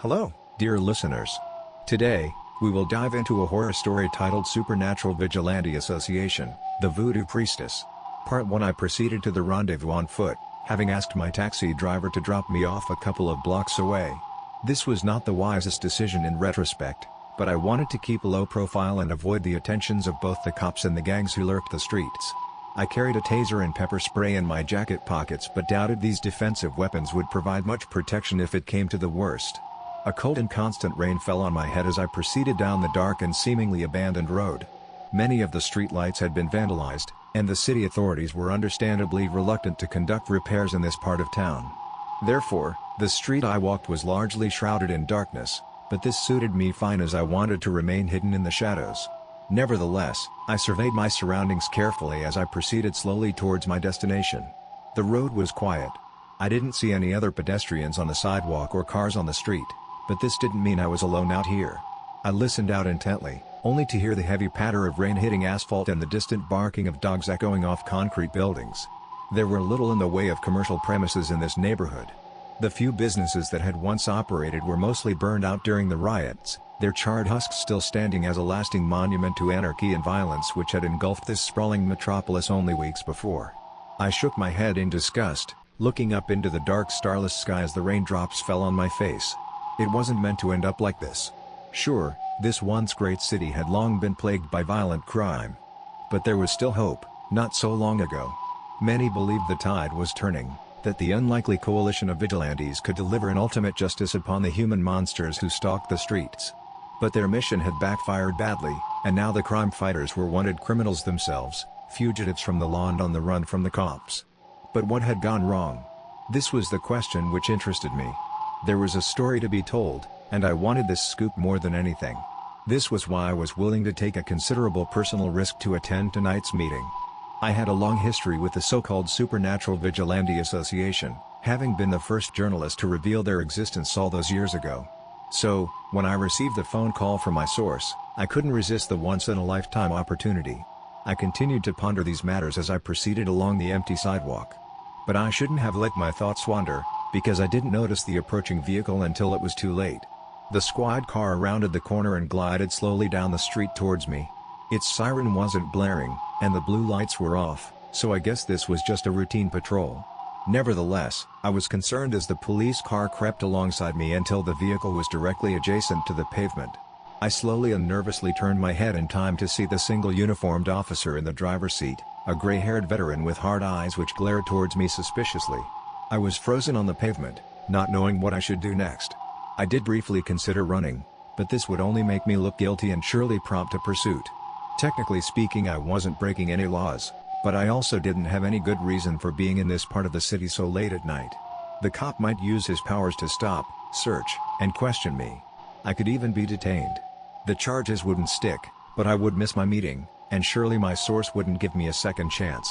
Hello, dear listeners. Today, we will dive into a horror story titled Supernatural Vigilante Association, The Voodoo Priestess. Part 1. I proceeded to the rendezvous on foot, having asked my taxi driver to drop me off a couple of blocks away. This was not the wisest decision in retrospect, but I wanted to keep a low profile and avoid the attentions of both the cops and the gangs who lurked the streets. I carried a taser and pepper spray in my jacket pockets but doubted these defensive weapons would provide much protection if it came to the worst. A cold and constant rain fell on my head as I proceeded down the dark and seemingly abandoned road. Many of the streetlights had been vandalized, and the city authorities were understandably reluctant to conduct repairs in this part of town. Therefore, the street I walked was largely shrouded in darkness, but this suited me fine as I wanted to remain hidden in the shadows. Nevertheless, I surveyed my surroundings carefully as I proceeded slowly towards my destination. The road was quiet. I didn't see any other pedestrians on the sidewalk or cars on the street, but this didn't mean I was alone out here. I listened out intently, only to hear the heavy patter of rain hitting asphalt and the distant barking of dogs echoing off concrete buildings. There were little in the way of commercial premises in this neighborhood. The few businesses that had once operated were mostly burned out during the riots, their charred husks still standing as a lasting monument to anarchy and violence which had engulfed this sprawling metropolis only weeks before. I shook my head in disgust, looking up into the dark starless sky as the raindrops fell on my face. It wasn't meant to end up like this. Sure, this once great city had long been plagued by violent crime. But there was still hope. Not so long ago, many believed the tide was turning, that the unlikely coalition of vigilantes could deliver an ultimate justice upon the human monsters who stalked the streets. But their mission had backfired badly, and now the crime fighters were wanted criminals themselves, fugitives from the law and on the run from the cops. But what had gone wrong? This was the question which interested me. There was a story to be told, and I wanted this scoop more than anything. This was why I was willing to take a considerable personal risk to attend tonight's meeting. I had a long history with the so-called Supernatural Vigilante Association, having been the first journalist to reveal their existence all those years ago. So, when I received the phone call from my source, I couldn't resist the once-in-a-lifetime opportunity. I continued to ponder these matters as I proceeded along the empty sidewalk. But I shouldn't have let my thoughts wander, because I didn't notice the approaching vehicle until it was too late. The squad car rounded the corner and glided slowly down the street towards me. Its siren wasn't blaring, and the blue lights were off, so I guess this was just a routine patrol. Nevertheless, I was concerned as the police car crept alongside me until the vehicle was directly adjacent to the pavement. I slowly and nervously turned my head in time to see the single uniformed officer in the driver's seat, a gray-haired veteran with hard eyes which glared towards me suspiciously. I was frozen on the pavement, not knowing what I should do next. I did briefly consider running, but this would only make me look guilty and surely prompt a pursuit. Technically speaking, I wasn't breaking any laws, but I also didn't have any good reason for being in this part of the city so late at night. The cop might use his powers to stop, search, and question me. I could even be detained. The charges wouldn't stick, but I would miss my meeting, and surely my source wouldn't give me a second chance.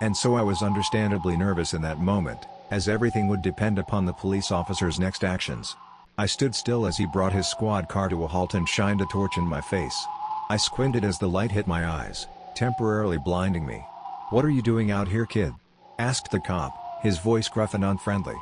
And so I was understandably nervous in that moment, as everything would depend upon the police officer's next actions. I stood still as he brought his squad car to a halt and shined a torch in my face. I squinted as the light hit my eyes, temporarily blinding me. "What are you doing out here, kid?" asked the cop, his voice gruff and unfriendly.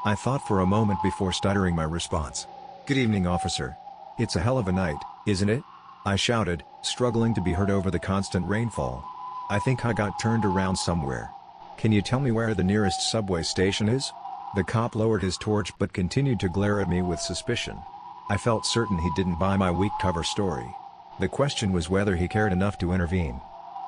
I thought for a moment before stuttering my response. "Good evening, officer. It's a hell of a night, isn't it?" I shouted, struggling to be heard over the constant rainfall. "I think I got turned around somewhere. Can you tell me where the nearest subway station is?" The cop lowered his torch but continued to glare at me with suspicion. I felt certain he didn't buy my weak cover story. The question was whether he cared enough to intervene.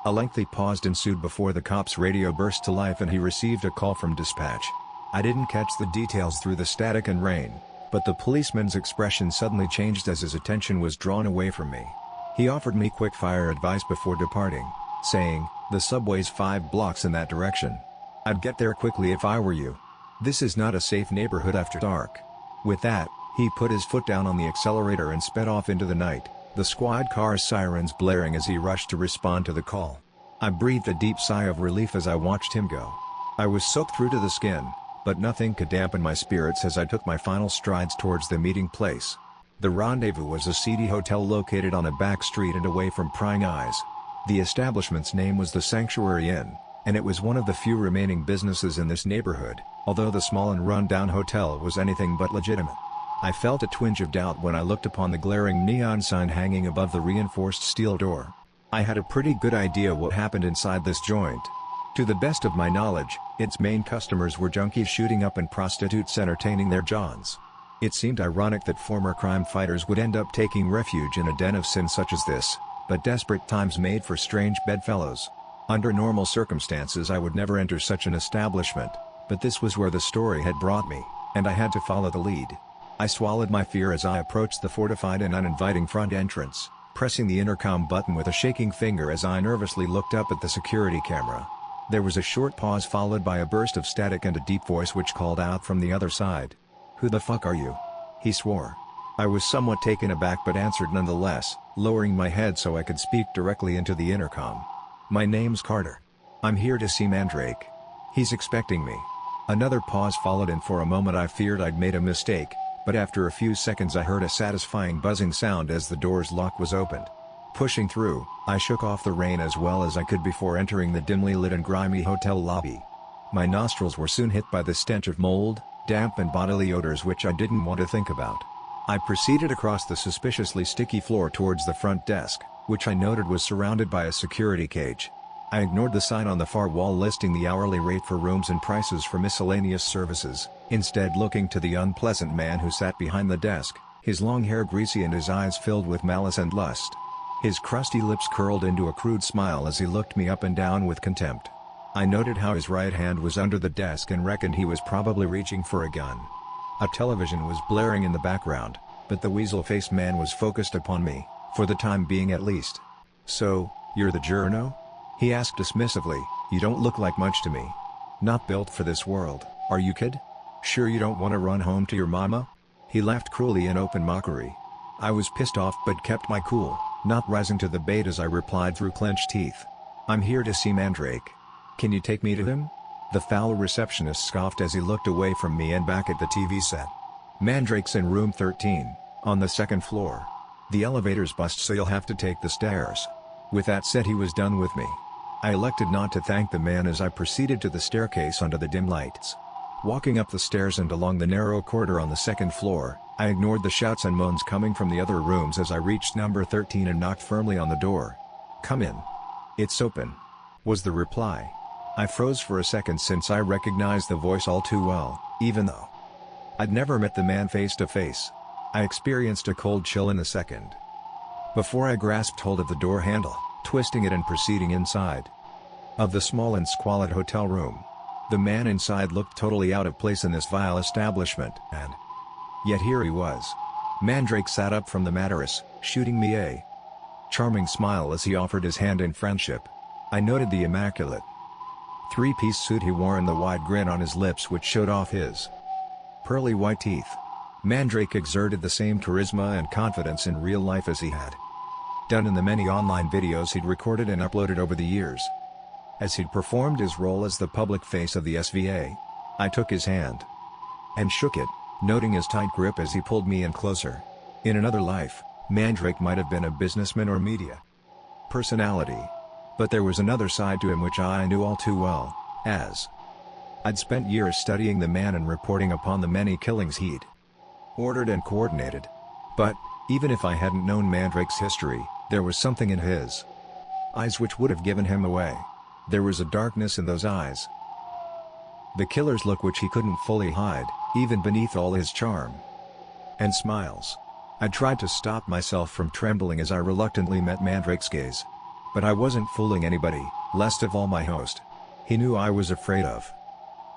A lengthy pause ensued before the cop's radio burst to life and he received a call from dispatch. I didn't catch the details through the static and rain, but the policeman's expression suddenly changed as his attention was drawn away from me. He offered me quick-fire advice before departing, saying, "The subway's 5 blocks in that direction. I'd get there quickly if I were you. This is not a safe neighborhood after dark." With that, he put his foot down on the accelerator and sped off into the night, the squad car's sirens blaring as he rushed to respond to the call. I breathed a deep sigh of relief as I watched him go. I was soaked through to the skin, but nothing could dampen my spirits as I took my final strides towards the meeting place. The rendezvous was a seedy hotel located on a back street and away from prying eyes. The establishment's name was the Sanctuary Inn, and it was one of the few remaining businesses in this neighborhood, although the small and run-down hotel was anything but legitimate. I felt a twinge of doubt when I looked upon the glaring neon sign hanging above the reinforced steel door. I had a pretty good idea what happened inside this joint. To the best of my knowledge, its main customers were junkies shooting up and prostitutes entertaining their johns. It seemed ironic that former crime fighters would end up taking refuge in a den of sin such as this, but desperate times made for strange bedfellows. Under normal circumstances I would never enter such an establishment, but this was where the story had brought me, and I had to follow the lead. I swallowed my fear as I approached the fortified and uninviting front entrance, pressing the intercom button with a shaking finger as I nervously looked up at the security camera. There was a short pause followed by a burst of static and a deep voice which called out from the other side. "Who the fuck are you?" he swore. I was somewhat taken aback but answered nonetheless, lowering my head so I could speak directly into the intercom. "My name's Carter. I'm here to see Mandrake. He's expecting me." Another pause followed and for a moment I feared I'd made a mistake, but after a few seconds I heard a satisfying buzzing sound as the door's lock was opened. Pushing through, I shook off the rain as well as I could before entering the dimly lit and grimy hotel lobby. My nostrils were soon hit by the stench of mold, damp and bodily odors which I didn't want to think about. I proceeded across the suspiciously sticky floor towards the front desk, which I noted was surrounded by a security cage. I ignored the sign on the far wall listing the hourly rate for rooms and prices for miscellaneous services, instead looking to the unpleasant man who sat behind the desk, his long hair greasy and his eyes filled with malice and lust. His crusty lips curled into a crude smile as he looked me up and down with contempt. I noted how his right hand was under the desk and reckoned he was probably reaching for a gun. A television was blaring in the background, but the weasel-faced man was focused upon me, for the time being at least. "So, you're the journo?" he asked dismissively. "You don't look like much to me. Not built for this world, are you, kid? Sure you don't want to run home to your mama?" He laughed cruelly in open mockery. I was pissed off but kept my cool, not rising to the bait as I replied through clenched teeth. "I'm here to see Mandrake. Can you take me to him?" The foul receptionist scoffed as he looked away from me and back at the TV set. "Mandrake's in room 13, on the second floor. The elevator's bust so you'll have to take the stairs." With that said he was done with me. I elected not to thank the man as I proceeded to the staircase under the dim lights. Walking up the stairs and along the narrow corridor on the second floor, I ignored the shouts and moans coming from the other rooms as I reached number 13 and knocked firmly on the door. "Come in. It's open," was the reply. I froze for a second since I recognized the voice all too well, even though I'd never met the man face to face. I experienced a cold chill in a second before I grasped hold of the door handle, twisting it and proceeding inside of the small and squalid hotel room. The man inside looked totally out of place in this vile establishment, and yet here he was. Mandrake sat up from the mattress, shooting me a charming smile as he offered his hand in friendship. I noted the immaculate three-piece suit he wore and the wide grin on his lips which showed off his pearly white teeth. Mandrake exerted the same charisma and confidence in real life as he had done in the many online videos he'd recorded and uploaded over the years. As he'd performed his role as the public face of the SVA, I took his hand and shook it, noting his tight grip as he pulled me in closer. In another life, Mandrake might have been a businessman or media personality. But there was another side to him which I knew all too well, as I'd spent years studying the man and reporting upon the many killings he'd ordered and coordinated. But, even if I hadn't known Mandrake's history, there was something in his eyes which would have given him away. There was a darkness in those eyes, the killer's look which he couldn't fully hide, even beneath all his charm and smiles. I tried to stop myself from trembling as I reluctantly met Mandrake's gaze. But I wasn't fooling anybody, least of all my host. He knew I was afraid of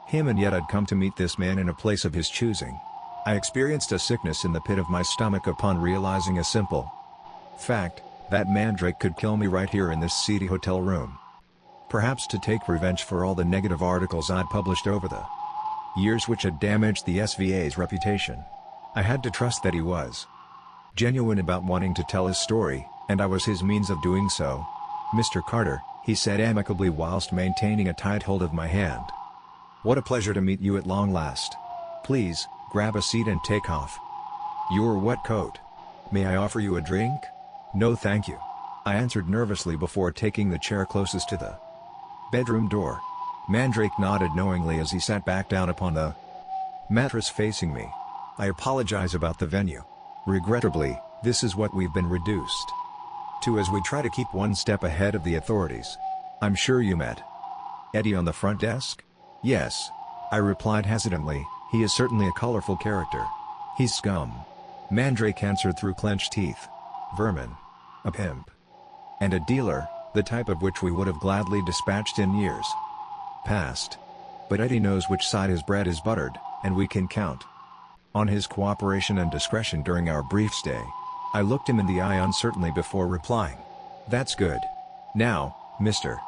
him, and yet I'd come to meet this man in a place of his choosing. I experienced a sickness in the pit of my stomach upon realizing a simple fact, that Mandrake could kill me right here in this seedy hotel room. Perhaps to take revenge for all the negative articles I'd published over the years which had damaged the SVA's reputation. I had to trust that he was genuine about wanting to tell his story, and I was his means of doing so. "Mr. Carter," he said amicably whilst maintaining a tight hold of my hand. "What a pleasure to meet you at long last. Please, grab a seat and take off your wet coat. May I offer you a drink?" "No thank you," I answered nervously before taking the chair closest to the bedroom door. Mandrake nodded knowingly as he sat back down upon the mattress facing me. I apologize about the venue. Regrettably, this is what we've been reduced to as we try to keep one step ahead of the authorities. I'm sure you met Eddie on the front desk? Yes. I replied hesitantly, he is certainly a colorful character. He's scum. Mandrake answered through clenched teeth. Vermin. A pimp. And a dealer, the type of which we would have gladly dispatched in years past. But Eddie knows which side his bread is buttered, and we can count on his cooperation and discretion during our brief stay. I looked him in the eye uncertainly before replying. That's good. Now, Mr.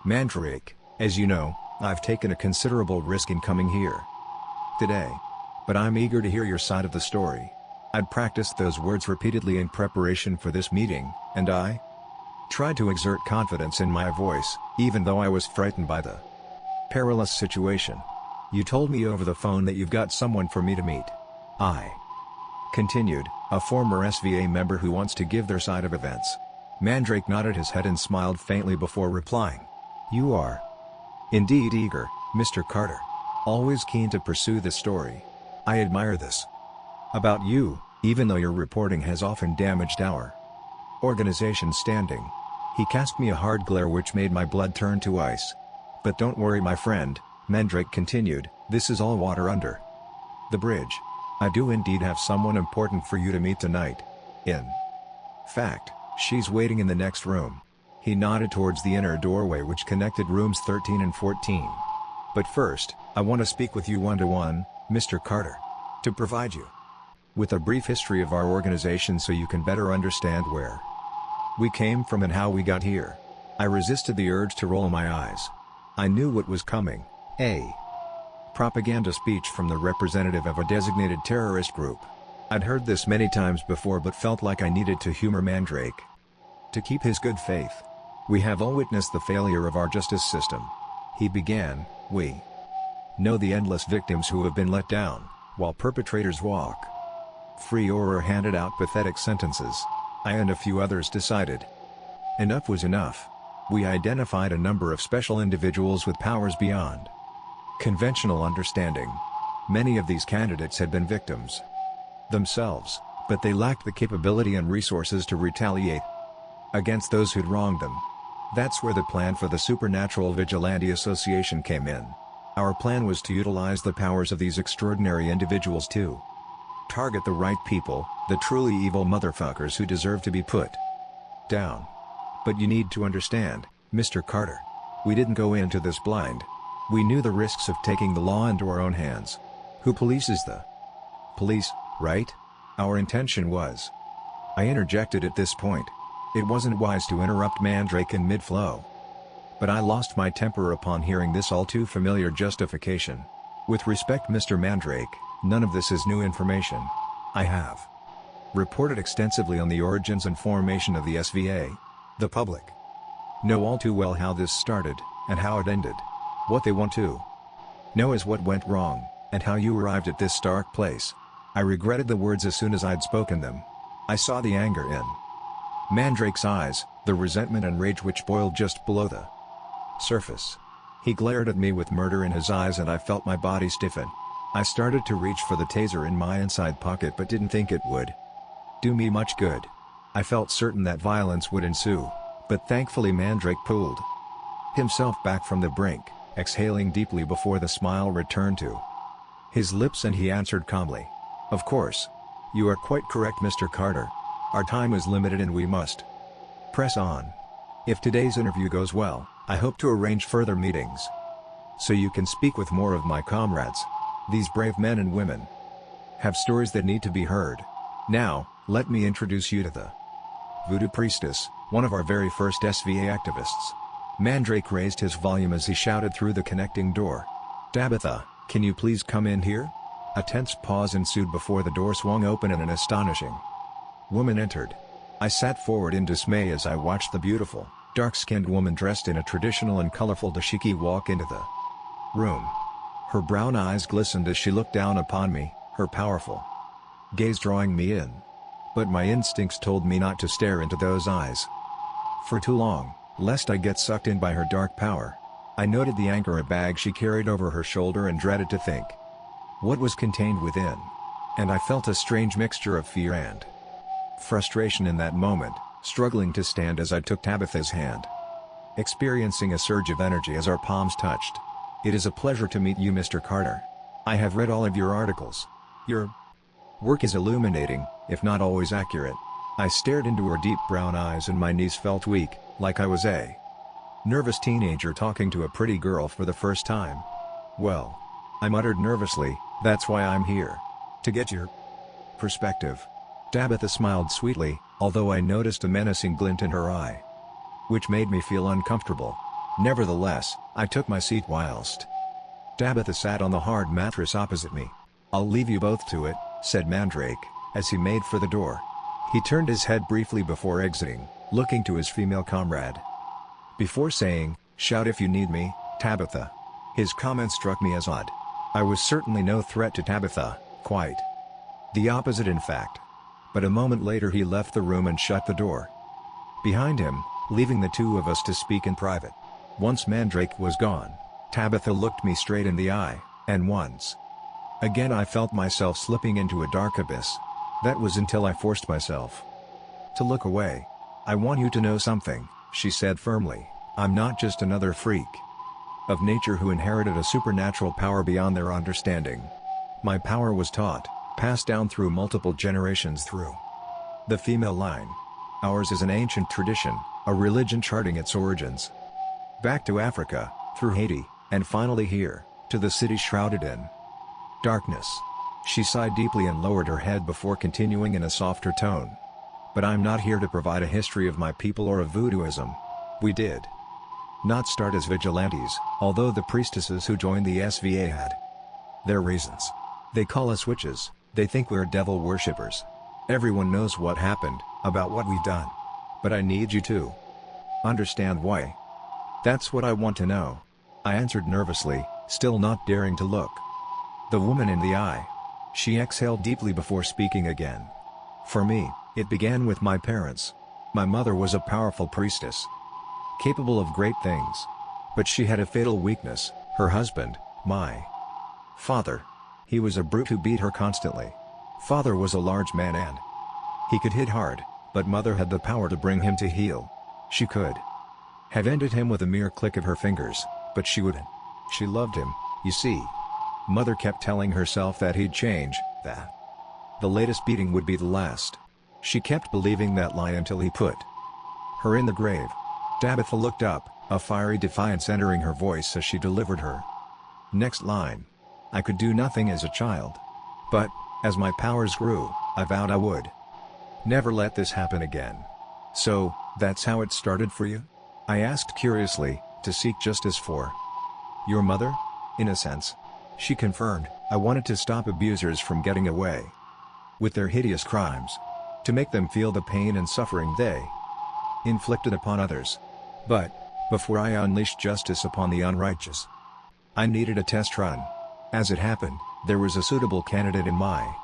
Mandrake, as you know, I've taken a considerable risk in coming here today. But I'm eager to hear your side of the story. I'd practiced those words repeatedly in preparation for this meeting, and I tried to exert confidence in my voice, even though I was frightened by the perilous situation. You told me over the phone that you've got someone for me to meet. I continued, a former SVA member who wants to give their side of events. Mandrake nodded his head and smiled faintly before replying. You are indeed eager, Mr. Carter. Always keen to pursue this story. I admire this about you, even though your reporting has often damaged our organization's standing. He cast me a hard glare which made my blood turn to ice. But don't worry, my friend, Mandrake continued, this is all water under the bridge. I do indeed have someone important for you to meet tonight. In fact, she's waiting in the next room. He nodded towards the inner doorway which connected rooms 13 and 14. But first, I want to speak with you one-to-one, Mr. Carter. To provide you with a brief history of our organization so you can better understand where we came from and how we got here. I resisted the urge to roll my eyes. I knew what was coming. A propaganda speech from the representative of a designated terrorist group. I'd heard this many times before but felt like I needed to humor Mandrake to keep his good faith. We have all witnessed the failure of our justice system. He began, we know the endless victims who have been let down, while perpetrators walk free or are handed out pathetic sentences. I and a few others decided enough was enough. We identified a number of special individuals with powers beyond conventional understanding. Many of these candidates had been victims themselves, but they lacked the capability and resources to retaliate against those who'd wronged them. That's where the plan for the Supernatural Vigilante Association came in. Our plan was to utilize the powers of these extraordinary individuals to target the right people, the truly evil motherfuckers who deserve to be put down. But you need to understand, Mr. Carter. We didn't go into this blind. We knew the risks of taking the law into our own hands. Who polices the police, right? Our intention was. I interjected at this point. It wasn't wise to interrupt Mandrake in mid-flow. But I lost my temper upon hearing this all too familiar justification. With respect, Mr. Mandrake, none of this is new information. I have reported extensively on the origins and formation of the SVA. The public know all too well how this started, and how it ended. What they want to know is what went wrong, and how you arrived at this dark place. I regretted the words as soon as I'd spoken them. I saw the anger in Mandrake's eyes, the resentment and rage which boiled just below the surface. He glared at me with murder in his eyes and I felt my body stiffen. I started to reach for the taser in my inside pocket but didn't think it would do me much good. I felt certain that violence would ensue, but thankfully Mandrake pulled himself back from the brink, exhaling deeply before the smile returned to his lips and he answered calmly. Of course. You are quite correct, Mr. Carter. Our time is limited and we must press on. If today's interview goes well, I hope to arrange further meetings so you can speak with more of my comrades. These brave men and women have stories that need to be heard. Now, let me introduce you to the Voodoo Priestess, one of our very first SVA activists. Mandrake raised his volume as he shouted through the connecting door. Tabitha, can you please come in here? A tense pause ensued before the door swung open and an astonishing woman entered. I sat forward in dismay as I watched the beautiful, dark-skinned woman dressed in a traditional and colorful dashiki walk into the room. Her brown eyes glistened as she looked down upon me, her powerful gaze drawing me in. But my instincts told me not to stare into those eyes for too long, lest I get sucked in by her dark power. I noted the Angora bag she carried over her shoulder and dreaded to think what was contained within. and I felt a strange mixture of fear and frustration in that moment, struggling to stand as I took Tabitha's hand, experiencing a surge of energy as our palms touched. "It is a pleasure to meet you, Mr. Carter. I have read all of your articles. Your work is illuminating, if not always accurate." I stared into her deep brown eyes and my knees felt weak, like I was a nervous teenager talking to a pretty girl for the first time. "Well," I muttered nervously, "that's why I'm here. To get your perspective." Tabitha smiled sweetly, although I noticed a menacing glint in her eye, which made me feel uncomfortable. Nevertheless, I took my seat whilst Tabitha sat on the hard mattress opposite me. "I'll leave you both to it," said Mandrake, as he made for the door. He turned his head briefly before exiting, looking to his female comrade, before saying, "Shout if you need me, Tabitha." His comment struck me as odd. I was certainly no threat to Tabitha, quite the opposite in fact. But a moment later he left the room and shut the door behind him, leaving the two of us to speak in private. Once Mandrake was gone, Tabitha looked me straight in the eye, and once again I felt myself slipping into a dark abyss. That was until I forced myself to look away. "I want you to know something," she said firmly. "I'm not just another freak of nature who inherited a supernatural power beyond their understanding. My power was taught, passed down through multiple generations through the female line. Ours is an ancient tradition, a religion charting its origins back to Africa, through Haiti, and finally here, to the city shrouded in darkness." She sighed deeply and lowered her head before continuing in a softer tone. "But I'm not here to provide a history of my people or of voodooism. We did not start as vigilantes, although the priestesses who joined the SVA had their reasons. They call us witches, they think we're devil worshippers. Everyone knows what happened, about what we've done. But I need you to understand why." "That's what I want to know," I answered nervously, still not daring to look the woman in the eye. She exhaled deeply before speaking again. "For me, it began with my parents. My mother was a powerful priestess, capable of great things. But she had a fatal weakness, her husband, my father. He was a brute who beat her constantly. Father was a large man and he could hit hard, but mother had the power to bring him to heel. She could have ended him with a mere click of her fingers, but she wouldn't. She loved him, you see. Mother kept telling herself that he'd change, that the latest beating would be the last. She kept believing that lie until he put her in the grave." Tabitha looked up, a fiery defiance entering her voice as she delivered her next line. "I could do nothing as a child. But, as my powers grew, I vowed I would never let this happen again." "So, that's how it started for you?" I asked curiously, "to seek justice for your mother?" "In a sense," she confirmed. "I wanted to stop abusers from getting away with their hideous crimes, to make them feel the pain and suffering they inflicted upon others. But, before I unleashed justice upon the unrighteous, I needed a test run. As it happened, there was a suitable candidate in my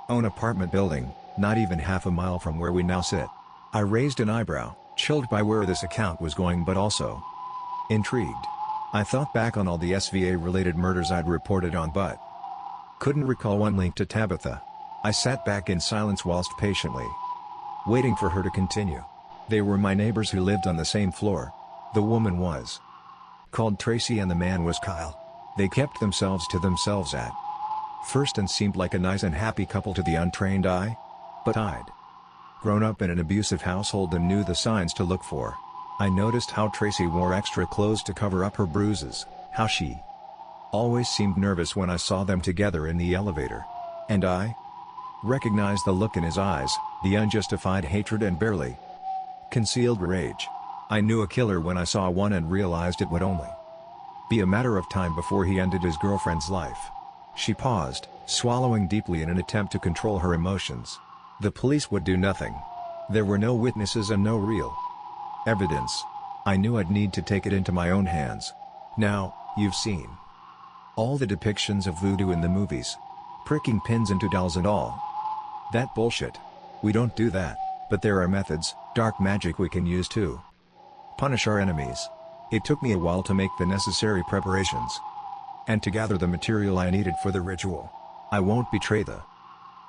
own apartment building, not even half a mile from where we now sit." I raised an eyebrow, chilled by where this account was going but also intrigued. I thought back on all the SVA-related murders I'd reported on but couldn't recall one linked to Tabitha. I sat back in silence whilst patiently waiting for her to continue. "They were my neighbors who lived on the same floor. The woman was called Tracy and the man was Kyle. They kept themselves to themselves at first and seemed like a nice and happy couple to the untrained eye. But I'd grown up in an abusive household and knew the signs to look for. I noticed how Tracy wore extra clothes to cover up her bruises, how she always seemed nervous when I saw them together in the elevator. And I recognized the look in his eyes, the unjustified hatred and barely concealed rage. I knew a killer when I saw one and realized it would only be a matter of time before he ended his girlfriend's life." She paused, swallowing deeply in an attempt to control her emotions. "The police would do nothing. There were no witnesses and no real evidence. I knew I'd need to take it into my own hands. Now, you've seen all the depictions of voodoo in the movies. Pricking pins into dolls and all that bullshit. We don't do that, but there are methods, dark magic we can use to punish our enemies. It took me a while to make the necessary preparations and to gather the material I needed for the ritual. I won't betray the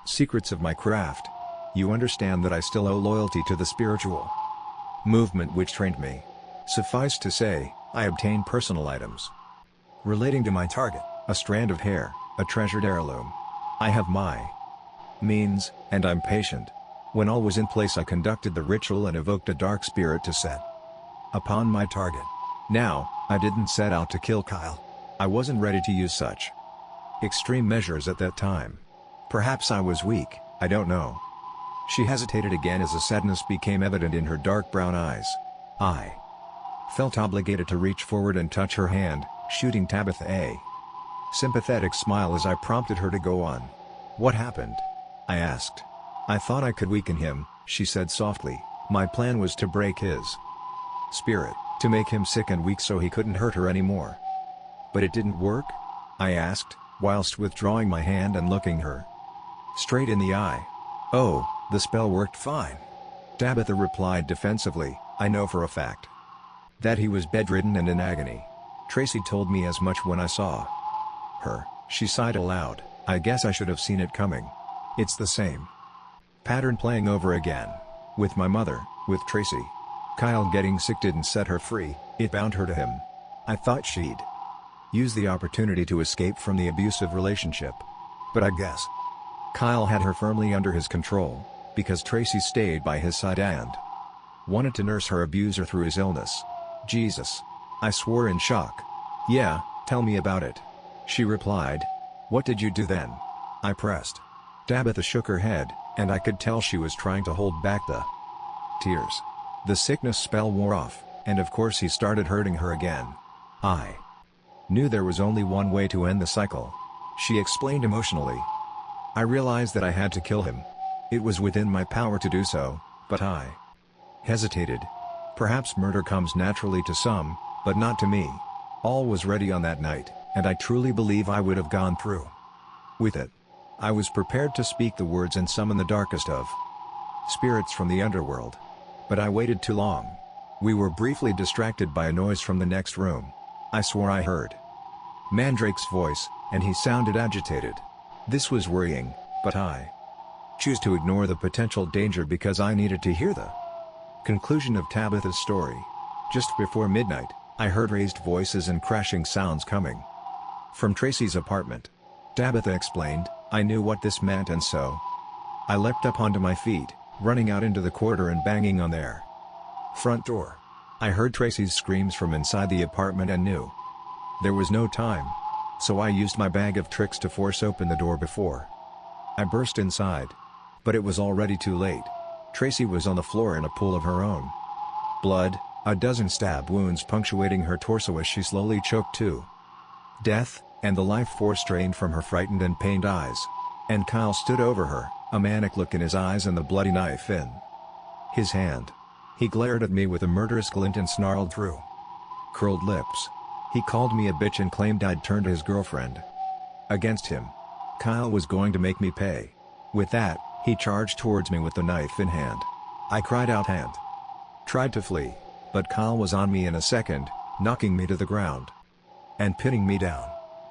secrets of my craft. You understand that I still owe loyalty to the spiritual movement which trained me. Suffice to say, I obtained personal items relating to my target, a strand of hair, a treasured heirloom. I have my means, and I'm patient. When all was in place, I conducted the ritual and evoked a dark spirit to set upon my target. Now, I didn't set out to kill Kyle. I wasn't ready to use such extreme measures at that time. Perhaps I was weak, I don't know. She hesitated again as a sadness became evident in her dark brown eyes. I felt obligated to reach forward and touch her hand, shooting Tabitha a sympathetic smile as I prompted her to go on. "What happened?" I asked. "I thought I could weaken him," she said softly. "My plan was to break his spirit, to make him sick and weak so he couldn't hurt her anymore." "But it didn't work?" I asked, whilst withdrawing my hand and looking her straight in the eye. "Oh, the spell worked fine," Tabitha replied defensively. "I know for a fact that he was bedridden and in agony. Tracy told me as much when I saw her." She sighed aloud. "I guess I should have seen it coming. It's the same pattern playing over again. With my mother, with Tracy. Kyle getting sick didn't set her free, it bound her to him. I thought she'd use the opportunity to escape from the abusive relationship. But I guess Kyle had her firmly under his control, because Tracy stayed by his side and wanted to nurse her abuser through his illness." "Jesus!" I swore in shock. "Yeah, tell me about it," she replied. "What did you do then?" I pressed. Tabitha shook her head, and I could tell she was trying to hold back the tears. "The sickness spell wore off, and of course he started hurting her again. I knew there was only one way to end the cycle," she explained emotionally. "I realized that I had to kill him. It was within my power to do so, but I hesitated. Perhaps murder comes naturally to some, but not to me. All was ready on that night, and I truly believe I would have gone through with it. I was prepared to speak the words and summon the darkest of spirits from the underworld. But I waited too long. We were briefly distracted by a noise from the next room. I swore I heard Mandrake's voice, and he sounded agitated. This was worrying, but I chose to ignore the potential danger because I needed to hear the conclusion of Tabitha's story. Just before midnight, I heard raised voices and crashing sounds coming from Tracy's apartment. Tabitha explained. I knew what this meant, and so I leapt up onto my feet, running out into the corridor and banging on their front door. I heard Tracy's screams from inside the apartment and knew there was no time. So I used my bag of tricks to force open the door before I burst inside. But it was already too late. Tracy was on the floor in a pool of her own blood, a dozen stab wounds punctuating her torso as she slowly choked to death, and the life force drained from her frightened and pained eyes. And Kyle stood over her, a manic look in his eyes and the bloody knife in his hand. He glared at me with a murderous glint and snarled through curled lips. He called me a bitch and claimed I'd turned his girlfriend against him. Kyle was going to make me pay. With that, he charged towards me with the knife in hand. I cried out and tried to flee, but Kyle was on me in a second, knocking me to the ground and pinning me down.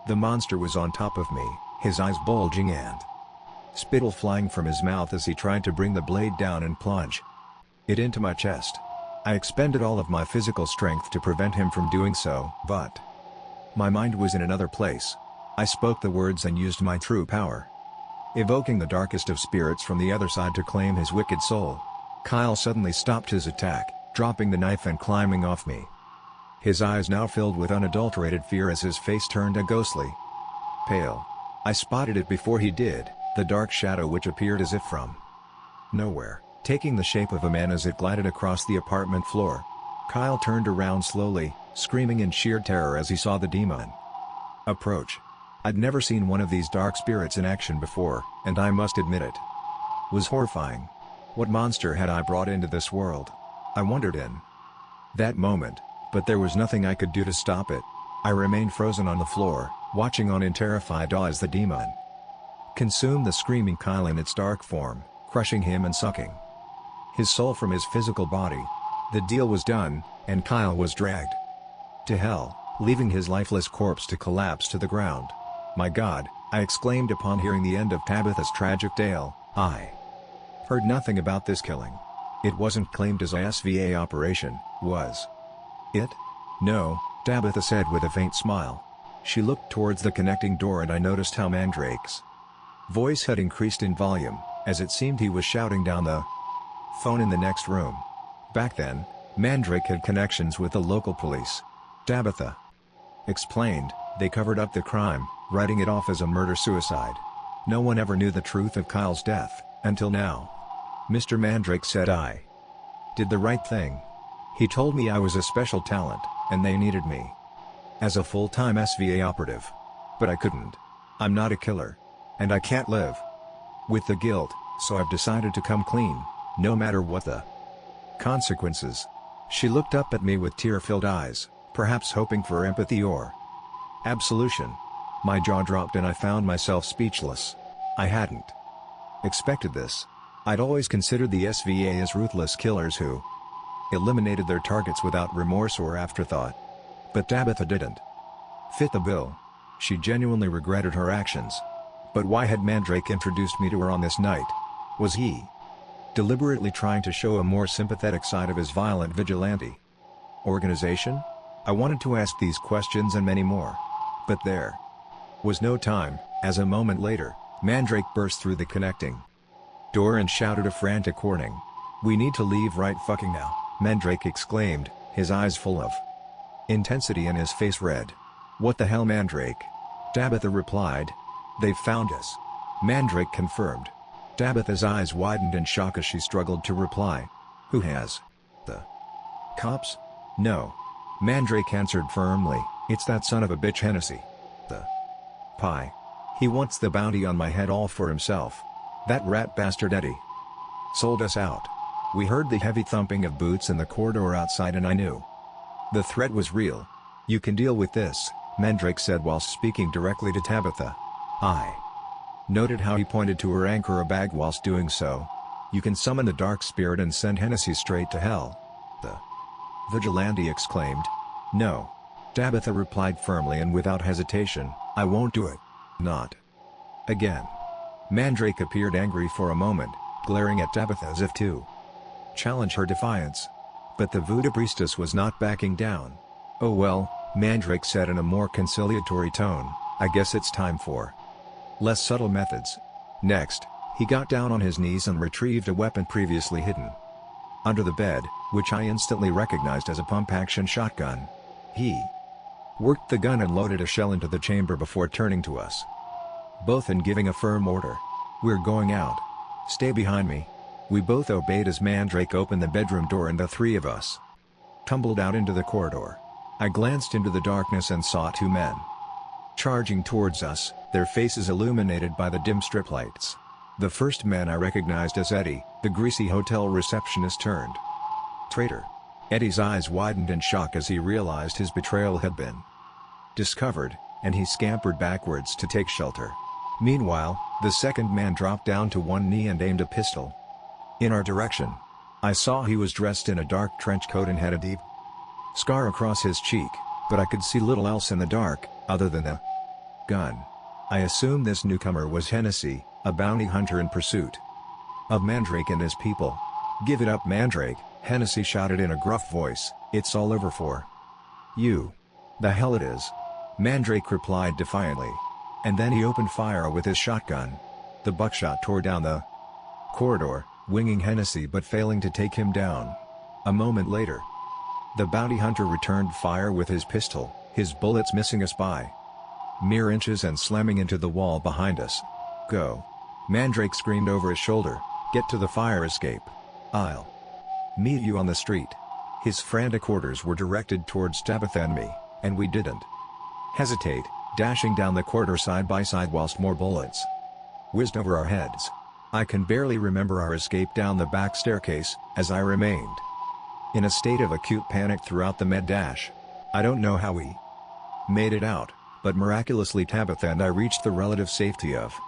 The monster was on top of me, his eyes bulging and spittle flying from his mouth as he tried to bring the blade down and plunge it into my chest. I expended all of my physical strength to prevent him from doing so, but my mind was in another place. I spoke the words and used my true power, evoking the darkest of spirits from the other side to claim his wicked soul. Kyle suddenly stopped his attack, dropping the knife and climbing off me. His eyes now filled with unadulterated fear as his face turned a ghostly pale. I spotted it before he did, the dark shadow which appeared as if from nowhere, taking the shape of a man as it glided across the apartment floor. Kyle turned around slowly, screaming in sheer terror as he saw the demon approach. I'd never seen one of these dark spirits in action before, and I must admit it was horrifying. What monster had I brought into this world? I wondered in that moment, but there was nothing I could do to stop it. I remained frozen on the floor, watching on in terrified awe as the demon consumed the screaming Kyle in its dark form, crushing him and sucking his soul from his physical body. The deal was done, and Kyle was dragged to hell, leaving his lifeless corpse to collapse to the ground. My God, I exclaimed upon hearing the end of Tabitha's tragic tale. I heard nothing about this killing. It wasn't claimed as a SVA operation, was it? No, Tabitha said with a faint smile. She looked towards the connecting door and I noticed how Mandrake's voice had increased in volume, as it seemed he was shouting down the phone in the next room. Back then, Mandrake had connections with the local police. Tabitha explained, they covered up the crime, writing it off as a murder-suicide. No one ever knew the truth of Kyle's death, until now. Mr. Mandrake said I did the right thing. He told me I was a special talent, and they needed me as a full-time SVA operative. But I couldn't. I'm not a killer. And I can't live with the guilt, so I've decided to come clean, no matter what the consequences. She looked up at me with tear-filled eyes, perhaps hoping for empathy or absolution. My jaw dropped and I found myself speechless. I hadn't expected this. I'd always considered the SVA as ruthless killers who eliminated their targets without remorse or afterthought. But Tabitha didn't fit the bill. She genuinely regretted her actions. But why had Mandrake introduced me to her on this night? Was he deliberately trying to show a more sympathetic side of his violent vigilante organization? I wanted to ask these questions and many more. But there was no time, as a moment later, Mandrake burst through the connecting door and shouted a frantic warning. "We need to leave right fucking now," Mandrake exclaimed, his eyes full of intensity and his face red. "What the hell, Mandrake?" Tabitha replied. "They've found us," Mandrake confirmed. Tabitha's eyes widened in shock as she struggled to reply. "Who has? The cops?" "No," Mandrake answered firmly, "it's that son of a bitch Hennessy. The pie. He wants the bounty on my head all for himself. That rat bastard Eddie sold us out." We heard the heavy thumping of boots in the corridor outside and I knew the threat was real. "You can deal with this," Mandrake said whilst speaking directly to Tabitha. I noted how he pointed to her anchor bag whilst doing so. "You can summon the dark spirit and send Hennessy straight to hell," the vigilante exclaimed. "No," Tabitha replied firmly and without hesitation, "I won't do it. Not again." Mandrake appeared angry for a moment, glaring at Tabitha as if to challenge her defiance. But the voodoo priestess was not backing down. "Oh well," Mandrake said in a more conciliatory tone, "I guess it's time for less subtle methods." Next, he got down on his knees and retrieved a weapon previously hidden under the bed, which I instantly recognized as a pump-action shotgun. He worked the gun and loaded a shell into the chamber before turning to us both and giving a firm order. "We're going out. Stay behind me." We both obeyed as Mandrake opened the bedroom door and the three of us tumbled out into the corridor. I glanced into the darkness and saw two men charging towards us, their faces illuminated by the dim strip lights. The first man I recognized as Eddie, the greasy hotel receptionist turned traitor. Eddie's eyes widened in shock as he realized his betrayal had been discovered, and he scampered backwards to take shelter. Meanwhile, the second man dropped down to one knee and aimed a pistol in our direction. I saw he was dressed in a dark trench coat and had a deep scar across his cheek, but I could see little else in the dark, other than the gun. I assumed this newcomer was Hennessy, a bounty hunter in pursuit of Mandrake and his people. "Give it up, Mandrake," Hennessy shouted in a gruff voice, "it's all over for you." "The hell it is," Mandrake replied defiantly. And then he opened fire with his shotgun. The buckshot tore down the corridor, winging Hennessy but failing to take him down. A moment later, the bounty hunter returned fire with his pistol, his bullets missing us by mere inches and slamming into the wall behind us. "Go!" Mandrake screamed over his shoulder. "Get to the fire escape. I'll meet you on the street." His frantic orders were directed towards Tabitha and me, and we didn't hesitate, dashing down the corridor side by side whilst more bullets whizzed over our heads. I can barely remember our escape down the back staircase, as I remained in a state of acute panic throughout the med dash. I don't know how we made it out, but miraculously Tabitha and I reached the relative safety of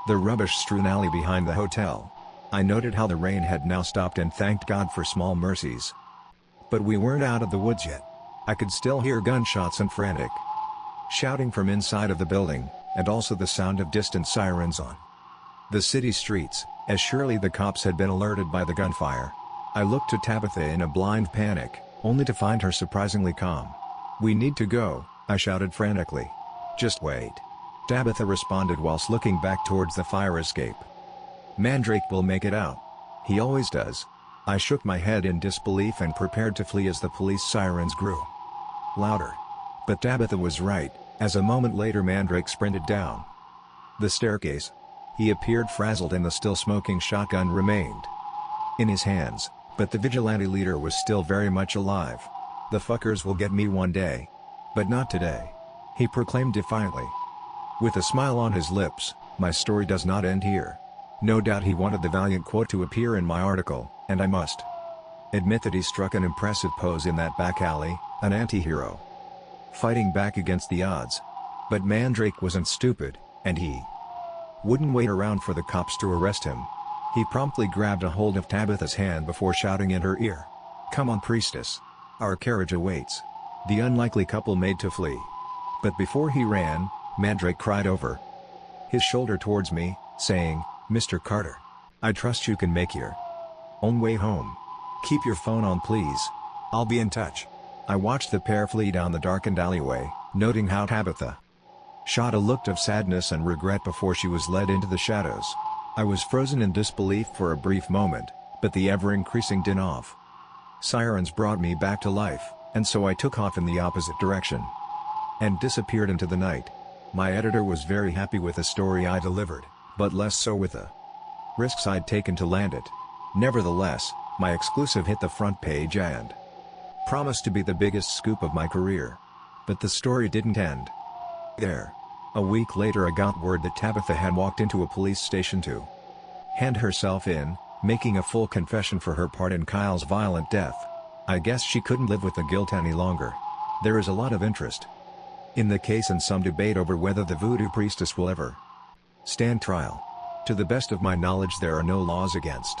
the rubbish-strewn alley behind the hotel. I noted how the rain had now stopped and thanked God for small mercies. But we weren't out of the woods yet. I could still hear gunshots and frantic shouting from inside of the building, and also the sound of distant sirens on the city streets, as surely the cops had been alerted by the gunfire. I looked to Tabitha in a blind panic, only to find her surprisingly calm. "We need to go," I shouted frantically. "Just wait," Tabitha responded whilst looking back towards the fire escape. "Mandrake will make it out. He always does." I shook my head in disbelief and prepared to flee as the police sirens grew louder. But Tabitha was right, as a moment later Mandrake sprinted down the staircase. He appeared frazzled and the still smoking shotgun remained in his hands, but the vigilante leader was still very much alive. "The fuckers will get me one day. But not today," he proclaimed defiantly. With a smile on his lips, my story does not end here. No doubt he wanted the valiant quote to appear in my article, and I must admit that he struck an impressive pose in that back alley, an anti-hero, fighting back against the odds. But Mandrake wasn't stupid, and he wouldn't wait around for the cops to arrest him. He promptly grabbed a hold of Tabitha's hand before shouting in her ear, "Come on, priestess. Our carriage awaits." The unlikely couple made to flee. But before he ran, Mandrake cried over his shoulder towards me, saying, "Mr. Carter, I trust you can make your own way home. Keep your phone on, please. I'll be in touch." I watched the pair flee down the darkened alleyway, noting how Tabitha shot a look of sadness and regret before she was led into the shadows. I was frozen in disbelief for a brief moment, but the ever-increasing din of sirens brought me back to life, and so I took off in the opposite direction and disappeared into the night. My editor was very happy with the story I delivered, but less so with the risks I'd taken to land it. Nevertheless, my exclusive hit the front page and promised to be the biggest scoop of my career. But the story didn't end there. A week later I got word that Tabitha had walked into a police station to hand herself in, making a full confession for her part in Kyle's violent death. I guess she couldn't live with the guilt any longer. There is a lot of interest in the case and some debate over whether the voodoo priestess will ever stand trial. To the best of my knowledge, there are no laws against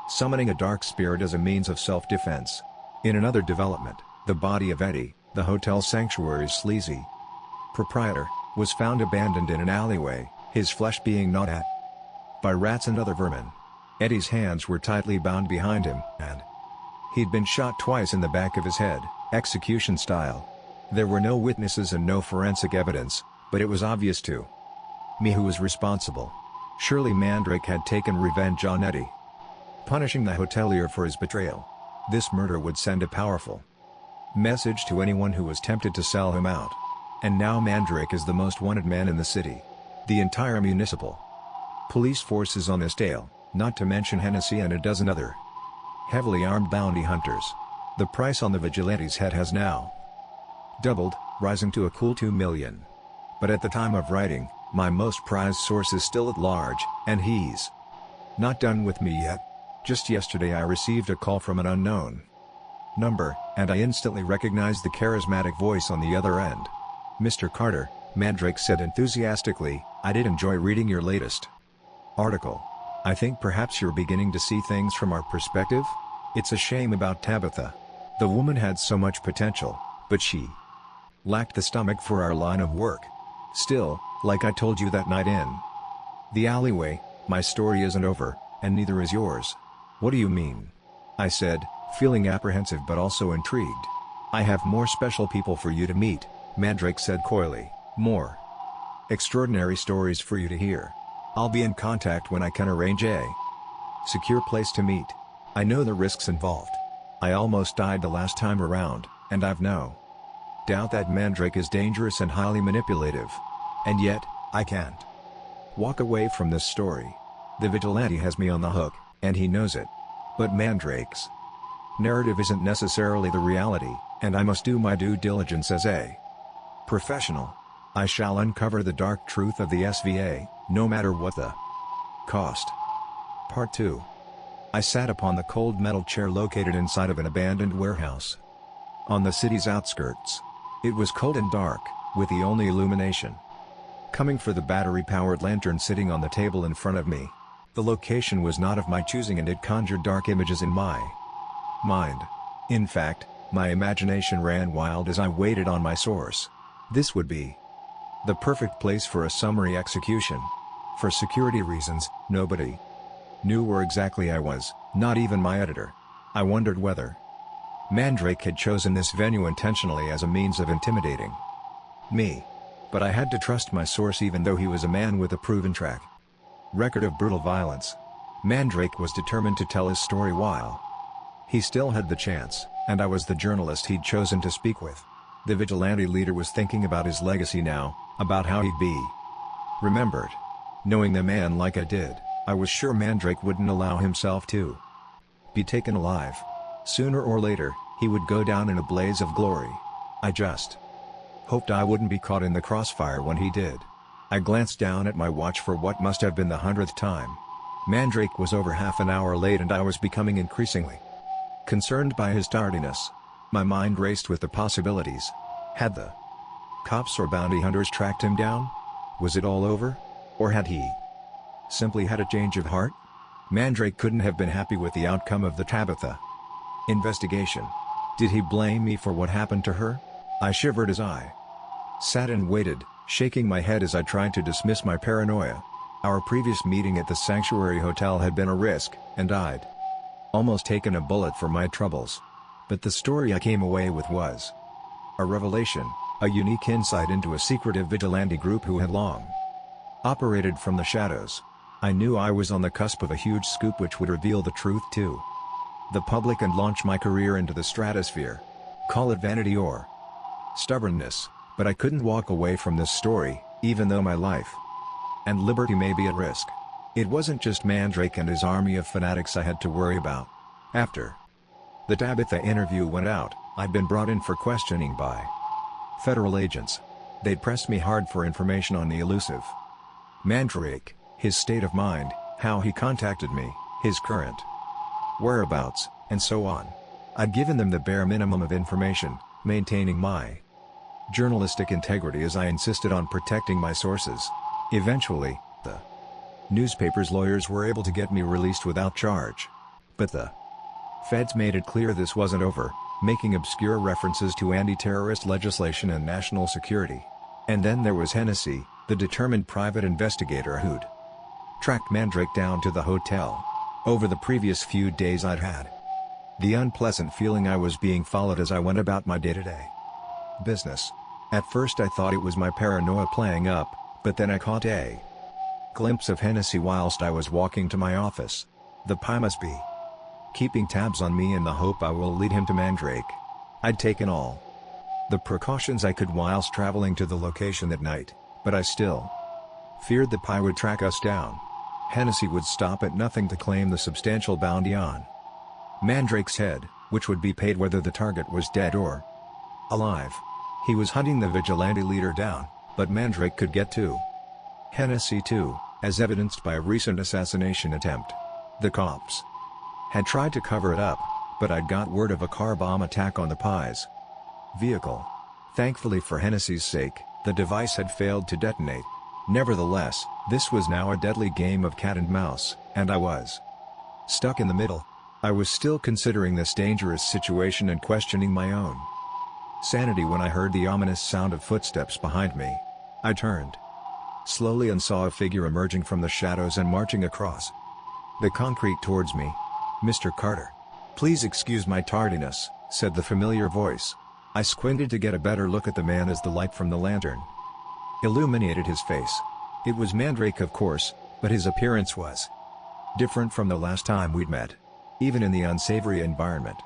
summoning a dark spirit as a means of self-defense. In another development, the body of Eddie, the Hotel Sanctuary's sleazy proprietor, was found abandoned in an alleyway, his flesh being gnawed at by rats and other vermin. Eddie's hands were tightly bound behind him, and he'd been shot twice in the back of his head, execution style. There were no witnesses and no forensic evidence, but it was obvious to me who was responsible. Surely Mandrake had taken revenge on Eddie, punishing the hotelier for his betrayal. This murder would send a powerful message to anyone who was tempted to sell him out. And now Mandrake is the most wanted man in the city. The entire municipal police force is on his tail, not to mention Hennessy and a dozen other heavily armed bounty hunters. The price on the vigilante's head has now doubled, rising to a cool $2 million. But at the time of writing, my most prized source is still at large, and he's not done with me yet. Just yesterday I received a call from an unknown number, and I instantly recognized the charismatic voice on the other end. "Mr. Carter," Mandrake said enthusiastically, "I did enjoy reading your latest article. I think perhaps you're beginning to see things from our perspective. It's a shame about Tabitha. The woman had so much potential, but she lacked the stomach for our line of work. Still, like I told you that night in the alleyway, my story isn't over, and neither is yours." "What do you mean?" I said, feeling apprehensive but also intrigued. "I have more special people for you to meet," Mandrake said coyly, "more extraordinary stories for you to hear. I'll be in contact when I can arrange a secure place to meet. I know the risks involved. I almost died the last time around, and I've no doubt that Mandrake is dangerous and highly manipulative. And yet, I can't walk away from this story. The vigilante has me on the hook, and he knows it. But Mandrake's narrative isn't necessarily the reality, and I must do my due diligence as a professional. I shall uncover the dark truth of the SVA, no matter what the cost." Part 2. I sat upon the cold metal chair located inside of an abandoned warehouse on the city's outskirts. It was cold and dark, with the only illumination coming from the battery-powered lantern sitting on the table in front of me. The location was not of my choosing and it conjured dark images in my mind. In fact, my imagination ran wild as I waited on my source. This would be The perfect place for a summary execution. For security reasons, nobody knew where exactly I was, not even my editor. I wondered whether Mandrake had chosen this venue intentionally as a means of intimidating me. But I had to trust my source even though he was a man with a proven track record of brutal violence. Mandrake was determined to tell his story while he still had the chance, and I was the journalist he'd chosen to speak with. The vigilante leader was thinking about his legacy now, about how he'd be remembered. Knowing the man like I did, I was sure Mandrake wouldn't allow himself to be taken alive. Sooner or later, he would go down in a blaze of glory. I just hoped I wouldn't be caught in the crossfire when he did. I glanced down at my watch for what must have been the 100th time. Mandrake was over half an hour late and I was becoming increasingly concerned by his tardiness. My mind raced with the possibilities. Had the cops or bounty hunters tracked him down? Was it all over? Or had he simply had a change of heart? Mandrake couldn't have been happy with the outcome of the Tabitha investigation. Did he blame me for what happened to her? I shivered as I sat and waited, shaking my head as I tried to dismiss my paranoia. Our previous meeting at the Sanctuary Hotel had been a risk, and I'd almost taken a bullet for my troubles. But the story I came away with was a revelation, a unique insight into a secretive vigilante group who had long operated from the shadows. I knew I was on the cusp of a huge scoop which would reveal the truth to the public and launch my career into the stratosphere. Call it vanity or stubbornness, but I couldn't walk away from this story, even though my life and liberty may be at risk. It wasn't just Mandrake and his army of fanatics I had to worry about. After the Tabitha interview went out, I'd been brought in for questioning by federal agents. They'd pressed me hard for information on the elusive Mandrake, his state of mind, how he contacted me, his current whereabouts, and so on. I'd given them the bare minimum of information, maintaining my journalistic integrity as I insisted on protecting my sources. Eventually, the newspaper's lawyers were able to get me released without charge. But the feds made it clear this wasn't over, making obscure references to anti-terrorist legislation and national security. And then there was Hennessy, the determined private investigator who'd tracked Mandrake down to the hotel. Over the previous few days I'd had the unpleasant feeling I was being followed as I went about my day-to-day business. At first I thought it was my paranoia playing up, but then I caught a glimpse of Hennessy whilst I was walking to my office. The Pi must be keeping tabs on me in the hope I will lead him to Mandrake. I'd taken all the precautions I could whilst traveling to the location that night, but I still feared the Pi would track us down. Hennessy would stop at nothing to claim the substantial bounty on Mandrake's head, which would be paid whether the target was dead or alive. He was hunting the vigilante leader down, but Mandrake could get to Hennessy too, as evidenced by a recent assassination attempt. The cops had tried to cover it up, but I'd got word of a car bomb attack on the Pi's vehicle. Thankfully for Hennessy's sake, the device had failed to detonate. Nevertheless, this was now a deadly game of cat and mouse, and I was stuck in the middle. I was still considering this dangerous situation and questioning my own sanity when I heard the ominous sound of footsteps behind me. I turned slowly and saw a figure emerging from the shadows and marching across the concrete towards me. "Mr. Carter. Please excuse my tardiness," said the familiar voice. I squinted to get a better look at the man as the light from the lantern illuminated his face. It was Mandrake of course, but his appearance was different from the last time we'd met. Even in the unsavory environment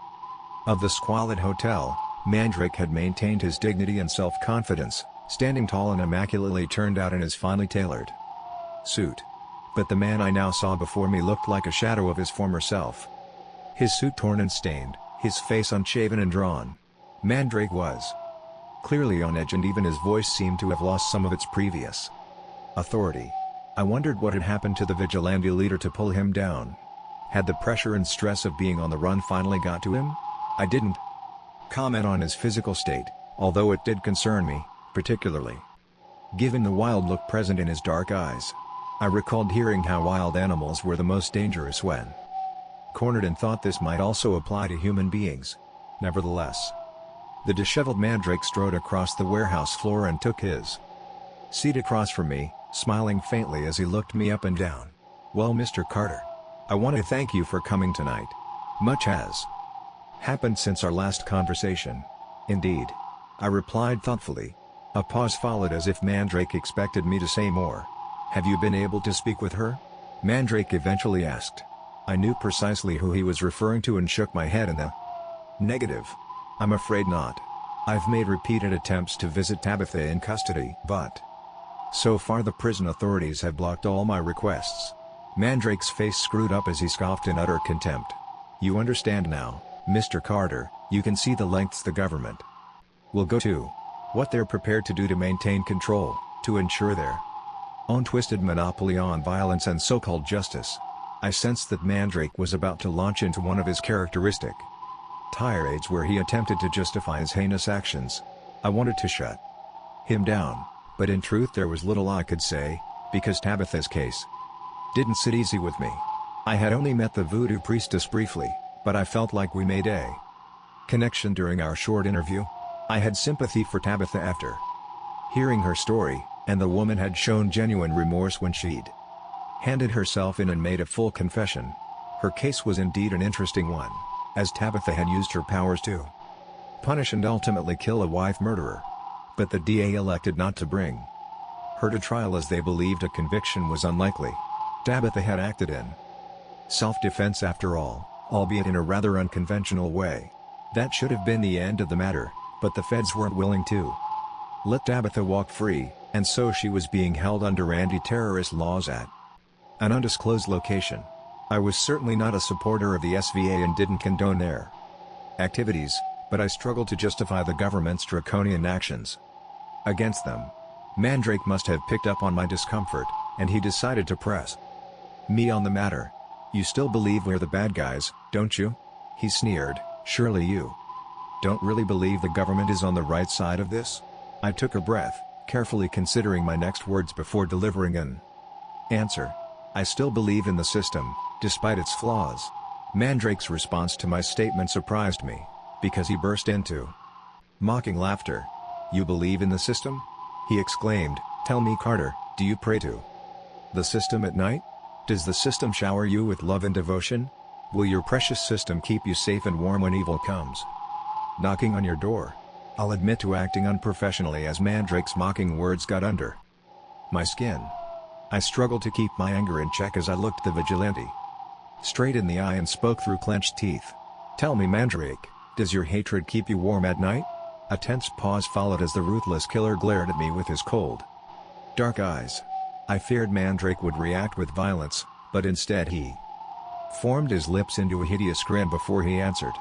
of the squalid hotel, Mandrake had maintained his dignity and self-confidence, standing tall and immaculately turned out in his finely tailored suit. But the man I now saw before me looked like a shadow of his former self. His suit torn and stained, his face unshaven and drawn. Mandrake was clearly on edge, and even his voice seemed to have lost some of its previous authority. I wondered what had happened to the vigilante leader to pull him down. Had the pressure and stress of being on the run finally got to him? I didn't comment on his physical state, although it did concern me, particularly given the wild look present in his dark eyes. I recalled hearing how wild animals were the most dangerous when cornered, and thought this might also apply to human beings. Nevertheless, the disheveled Mandrake strode across the warehouse floor and took his seat across from me, smiling faintly as he looked me up and down. "Well, Mr. Carter. I want to thank you for coming tonight. Much has happened since our last conversation." "Indeed," I replied thoughtfully. A pause followed as if Mandrake expected me to say more. "Have you been able to speak with her?" Mandrake eventually asked. I knew precisely who he was referring to and shook my head in the negative. "I'm afraid not. I've made repeated attempts to visit Tabitha in custody, but so far the prison authorities have blocked all my requests." Mandrake's face screwed up as he scoffed in utter contempt. "You understand now, Mr. Carter, you can see the lengths the government will go to. What they're prepared to do to maintain control, to ensure their own twisted monopoly on violence and so-called justice." I sensed that Mandrake was about to launch into one of his characteristic tirades where he attempted to justify his heinous actions. I wanted to shut him down, but in truth there was little I could say, because Tabitha's case didn't sit easy with me. I had only met the voodoo priestess briefly, but I felt like we made a connection during our short interview. I had sympathy for Tabitha after hearing her story, and the woman had shown genuine remorse when she'd handed herself in and made a full confession. Her case was indeed an interesting one, as Tabitha had used her powers to punish and ultimately kill a wife murderer. But the DA elected not to bring her to trial as they believed a conviction was unlikely. Tabitha had acted in self-defense after all, albeit in a rather unconventional way. That should have been the end of the matter, but the feds weren't willing to let Tabitha walk free, and so she was being held under anti-terrorist laws at an undisclosed location. I was certainly not a supporter of the SVA and didn't condone their activities, but I struggled to justify the government's draconian actions against them. Mandrake must have picked up on my discomfort, and he decided to press me on the matter. "You still believe we're the bad guys, don't you?" he sneered. "Surely you don't really believe the government is on the right side of this?" I took a breath, carefully considering my next words before delivering an answer. "I still believe in the system, despite its flaws." Mandrake's response to my statement surprised me, because he burst into mocking laughter. "You believe in the system?" he exclaimed. "Tell me, Carter, do you pray to the system at night? Does the system shower you with love and devotion? Will your precious system keep you safe and warm when evil comes knocking on your door?" I'll admit to acting unprofessionally as Mandrake's mocking words got under my skin. I struggled to keep my anger in check as I looked the vigilante straight in the eye and spoke through clenched teeth. "Tell me, Mandrake, does your hatred keep you warm at night?" A tense pause followed as the ruthless killer glared at me with his cold, dark eyes. I feared Mandrake would react with violence, but instead he formed his lips into a hideous grin before he answered.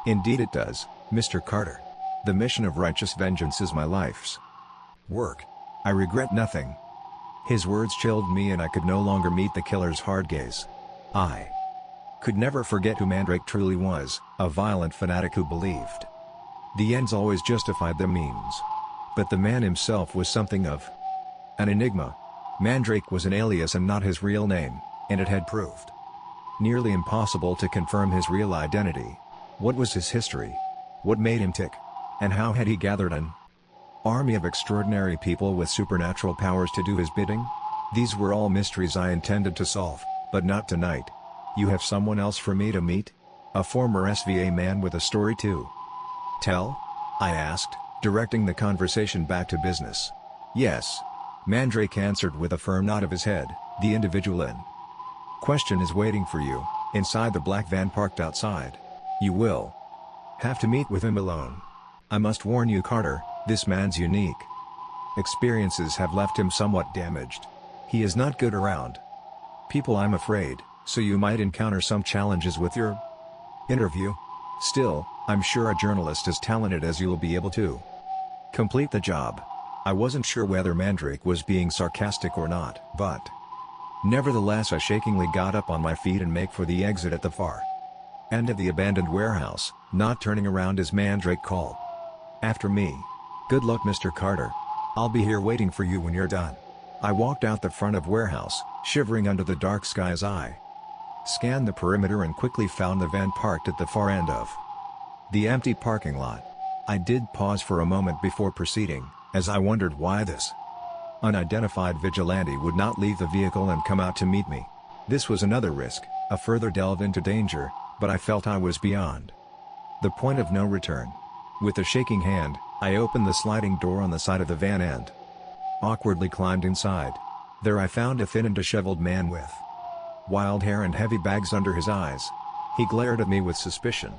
"Indeed it does, Mr. Carter. The mission of righteous vengeance is my life's work. I regret nothing." His words chilled me and I could no longer meet the killer's hard gaze. I could never forget who Mandrake truly was, a violent fanatic who believed the ends always justified the means. But the man himself was something of an enigma. Mandrake was an alias and not his real name, and it had proved nearly impossible to confirm his real identity. What was his history? What made him tick? And how had he gathered an army of extraordinary people with supernatural powers to do his bidding? These were all mysteries I intended to solve, but not tonight. "You have someone else for me to meet? A former SVA man with a story to tell?" I asked, directing the conversation back to business. "Yes," Mandrake answered with a firm nod of his head. "The individual in question is waiting for you, inside the black van parked outside. You will have to meet with him alone. I must warn you, Carter, this man's unique experiences have left him somewhat damaged. He is not good around people, I'm afraid, so you might encounter some challenges with your interview. Still, I'm sure a journalist as talented as you'll be able to complete the job." I wasn't sure whether Mandrake was being sarcastic or not, but nevertheless I shakingly got up on my feet and made for the exit at the far end of the abandoned warehouse, not turning around as Mandrake called after me. "Good luck, Mr. Carter. I'll be here waiting for you when you're done." I walked out the front of warehouse, shivering under the dark sky as I scanned the perimeter and quickly found the van parked at the far end of the empty parking lot. I did pause for a moment before proceeding, as I wondered why this Unidentified vigilante would not leave the vehicle and come out to meet me. This was another risk, a further delve into danger, but I felt I was beyond the point of no return. With a shaking hand, I opened the sliding door on the side of the van and awkwardly climbed inside. There I found a thin and disheveled man with wild hair and heavy bags under his eyes. He glared at me with suspicion,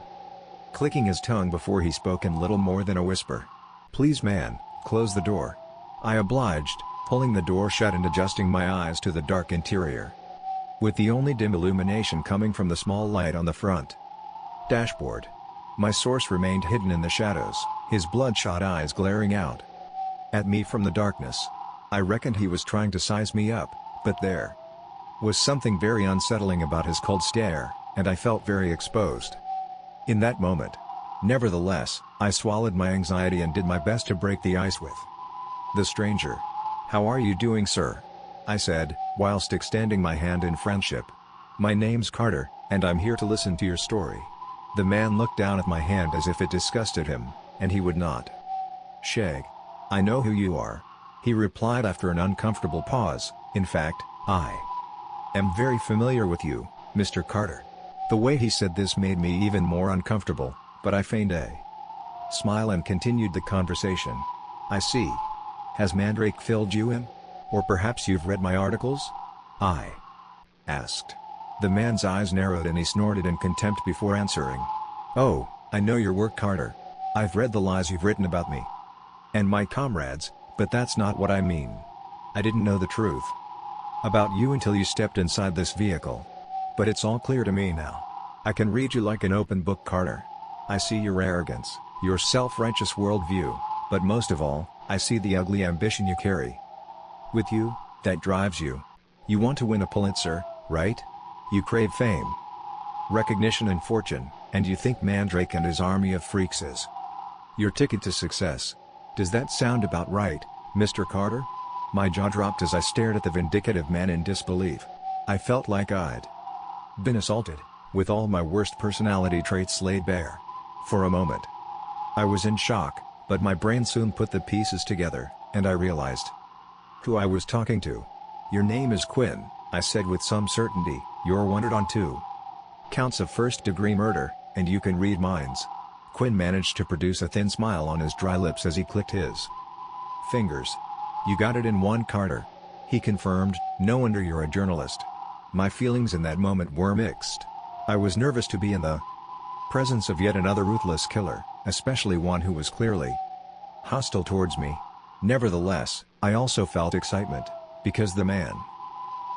clicking his tongue before he spoke in little more than a whisper. "Please man, close the door." I obliged, pulling the door shut and adjusting my eyes to the dark interior, with the only dim illumination coming from the small light on the front dashboard. My source remained hidden in the shadows, his bloodshot eyes glaring out at me from the darkness. I reckoned he was trying to size me up, but there was something very unsettling about his cold stare, and I felt very exposed in that moment. Nevertheless, I swallowed my anxiety and did my best to break the ice with the stranger. "How are you doing, sir?" I said, whilst extending my hand in friendship. "My name's Carter, and I'm here to listen to your story." The man looked down at my hand as if it disgusted him, and he would not shake. "I know who you are," he replied after an uncomfortable pause. "In fact, I am very familiar with you, Mr. Carter." The way he said this made me even more uncomfortable, but I feigned a smile and continued the conversation. "I see. Has Mandrake filled you in? Or perhaps you've read my articles?" I asked. The man's eyes narrowed and he snorted in contempt before answering. "Oh, I know your work, Carter. I've read the lies you've written about me and my comrades, but that's not what I mean. I didn't know the truth about you until you stepped inside this vehicle. But it's all clear to me now. I can read you like an open book, Carter. I see your arrogance, your self-righteous worldview, but most of all, I see the ugly ambition you carry with you, that drives you. You want to win a Pulitzer, right? You crave fame, recognition and fortune, and you think Mandrake and his army of freaks is your ticket to success. Does that sound about right, Mr. Carter?" My jaw dropped as I stared at the vindictive man in disbelief. I felt like I'd been assaulted, with all my worst personality traits laid bare. For a moment, I was in shock, but my brain soon put the pieces together, and I realized who I was talking to. "Your name is Quinn," I said with some certainty. "You're wanted on 2 counts of first-degree murder, and you can read minds." Quinn managed to produce a thin smile on his dry lips as he clicked his fingers. "You got it in one, Carter," he confirmed. "No wonder you're a journalist." My feelings in that moment were mixed. I was nervous to be in the presence of yet another ruthless killer, especially one who was clearly hostile towards me. Nevertheless, I also felt excitement, because the man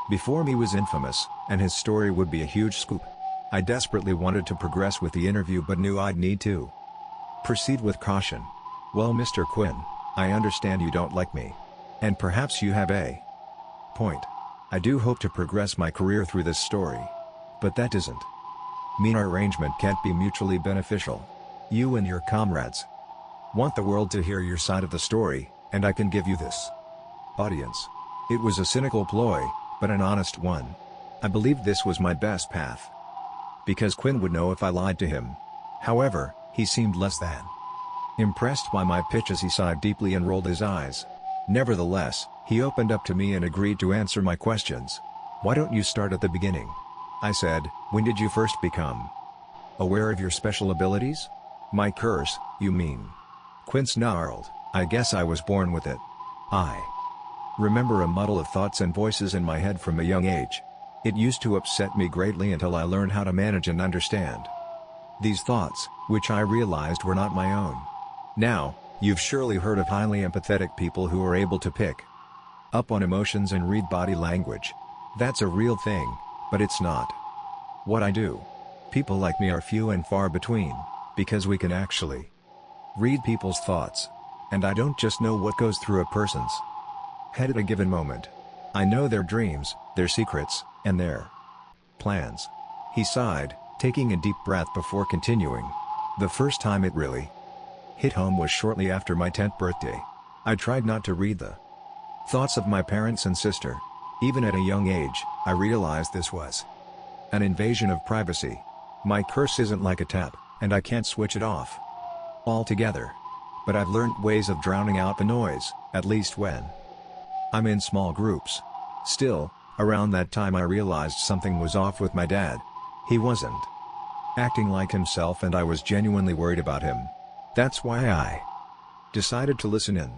before me was infamous, and his story would be a huge scoop. I desperately wanted to progress with the interview but knew I'd need to proceed with caution. "Well, Mr. Quinn, I understand you don't like me. And perhaps you have a point. I do hope to progress my career through this story. But that doesn't mean our arrangement can't be mutually beneficial. You and your comrades want the world to hear your side of the story, and I can give you this audience." It was a cynical ploy, but an honest one. I believed this was my best path, because Quinn would know if I lied to him. However, he seemed less than impressed by my pitch as he sighed deeply and rolled his eyes. Nevertheless, he opened up to me and agreed to answer my questions. "Why don't you start at the beginning?" I said. "When did you first become aware of your special abilities?" "My curse, you mean?" Quinn snarled. "I guess I was born with it. I remember a muddle of thoughts and voices in my head from a young age. It used to upset me greatly until I learned how to manage and understand these thoughts, which I realized were not my own. Now, you've surely heard of highly empathetic people who are able to pick up on emotions and read body language. That's a real thing, but it's not what I do. People like me are few and far between, because we can actually read people's thoughts. And I don't just know what goes through a person's head at a given moment. I know their dreams, their secrets, and their plans." He sighed, taking a deep breath before continuing. "The first time it really hit home was shortly after my 10th birthday. I tried not to read the thoughts of my parents and sister. Even at a young age, I realized this was an invasion of privacy. My curse isn't like a tap, and I can't switch it off altogether. But I've learned ways of drowning out the noise, at least when I'm in small groups. Still, around that time I realized something was off with my dad. He wasn't acting like himself and I was genuinely worried about him. That's why I decided to listen in.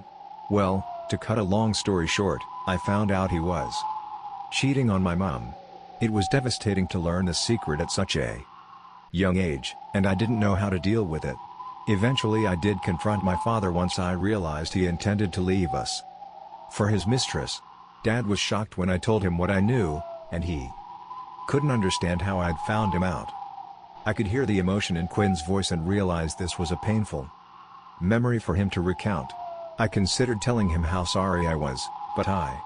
Well, to cut a long story short, I found out he was cheating on my mom. It was devastating to learn the secret at such a young age, and I didn't know how to deal with it. Eventually I did confront my father once I realized he intended to leave us for his mistress. Dad was shocked when I told him what I knew, and he couldn't understand how I'd found him out. I could hear the emotion in Quinn's voice and realized this was a painful memory for him to recount. I considered telling him how sorry I was, but I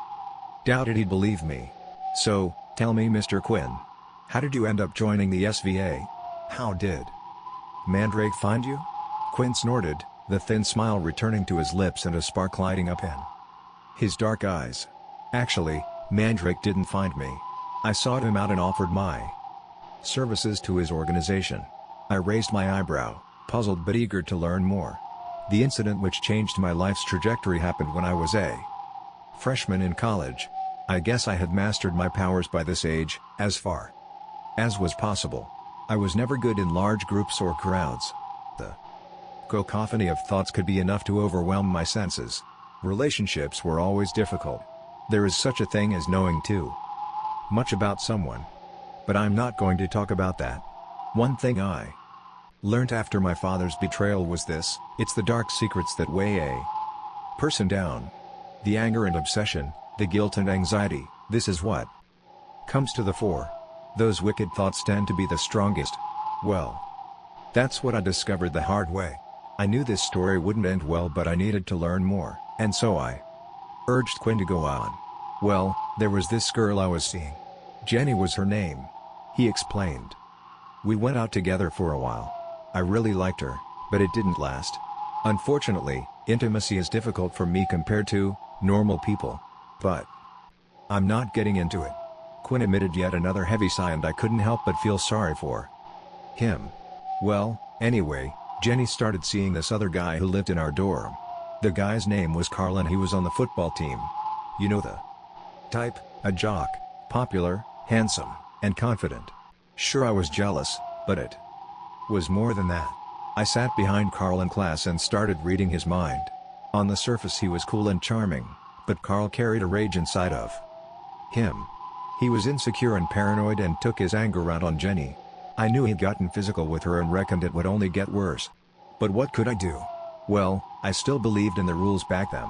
doubted he'd believe me. So, tell me, Mr. Quinn, how did you end up joining the SVA? How did Mandrake find you? Quinn snorted, the thin smile returning to his lips and a spark lighting up in his dark eyes. Actually, Mandrake didn't find me. I sought him out and offered my services to his organization. I raised my eyebrow, puzzled but eager to learn more. The incident which changed my life's trajectory happened when I was a freshman in college. I guess I had mastered my powers by this age, as far as was possible. I was never good in large groups or crowds. The cacophony of thoughts could be enough to overwhelm my senses. Relationships were always difficult. There is such a thing as knowing too much about someone. But I'm not going to talk about that. One thing I learned after my father's betrayal was this: it's the dark secrets that weigh a person down. The anger and obsession, the guilt and anxiety, this is what comes to the fore. Those wicked thoughts tend to be the strongest. Well, that's what I discovered the hard way. I knew this story wouldn't end well, but I needed to learn more, and so I urged Quinn to go on. Well, there was this girl I was seeing. Jenny was her name. He explained. We went out together for a while. I really liked her, but it didn't last. Unfortunately, intimacy is difficult for me compared to normal people. But I'm not getting into it. Quinn emitted yet another heavy sigh and I couldn't help but feel sorry for him. Well, anyway, Jenny started seeing this other guy who lived in our dorm. The guy's name was Carl and he was on the football team. You know the type, a jock, popular, handsome, and confident. Sure, I was jealous, but it was more than that. I sat behind Carl in class and started reading his mind. On the surface he was cool and charming, but Carl carried a rage inside of him. He was insecure and paranoid and took his anger out on Jenny. I knew he'd gotten physical with her and reckoned it would only get worse. But what could I do? Well, I still believed in the rules back then.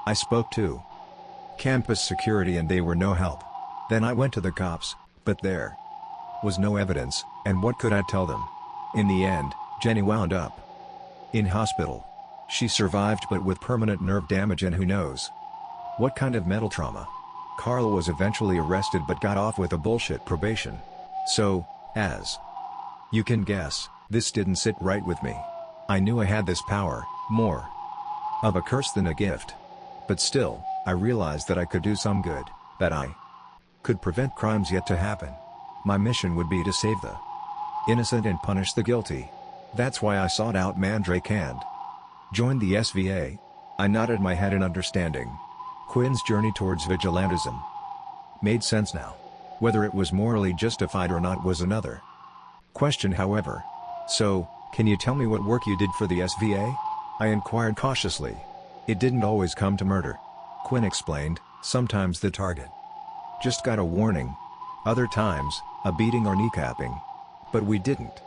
I spoke to campus security and they were no help. Then I went to the cops, but there was no evidence, and what could I tell them? In the end, Jenny wound up in hospital. She survived but with permanent nerve damage and who knows what kind of mental trauma. Carl was eventually arrested but got off with a bullshit probation. So, as you can guess, this didn't sit right with me. I knew I had this power, more of a curse than a gift. But still, I realized that I could do some good, that I could prevent crimes yet to happen. My mission would be to save the innocent and punish the guilty. That's why I sought out Mandrake and joined the SVA. I nodded my head in understanding. Quinn's journey towards vigilantism made sense now. Whether it was morally justified or not was another question, however. So, can you tell me what work you did for the SVA? I inquired cautiously. It didn't always come to murder. Quinn explained, sometimes the target just got a warning. Other times, a beating or kneecapping. But we didn't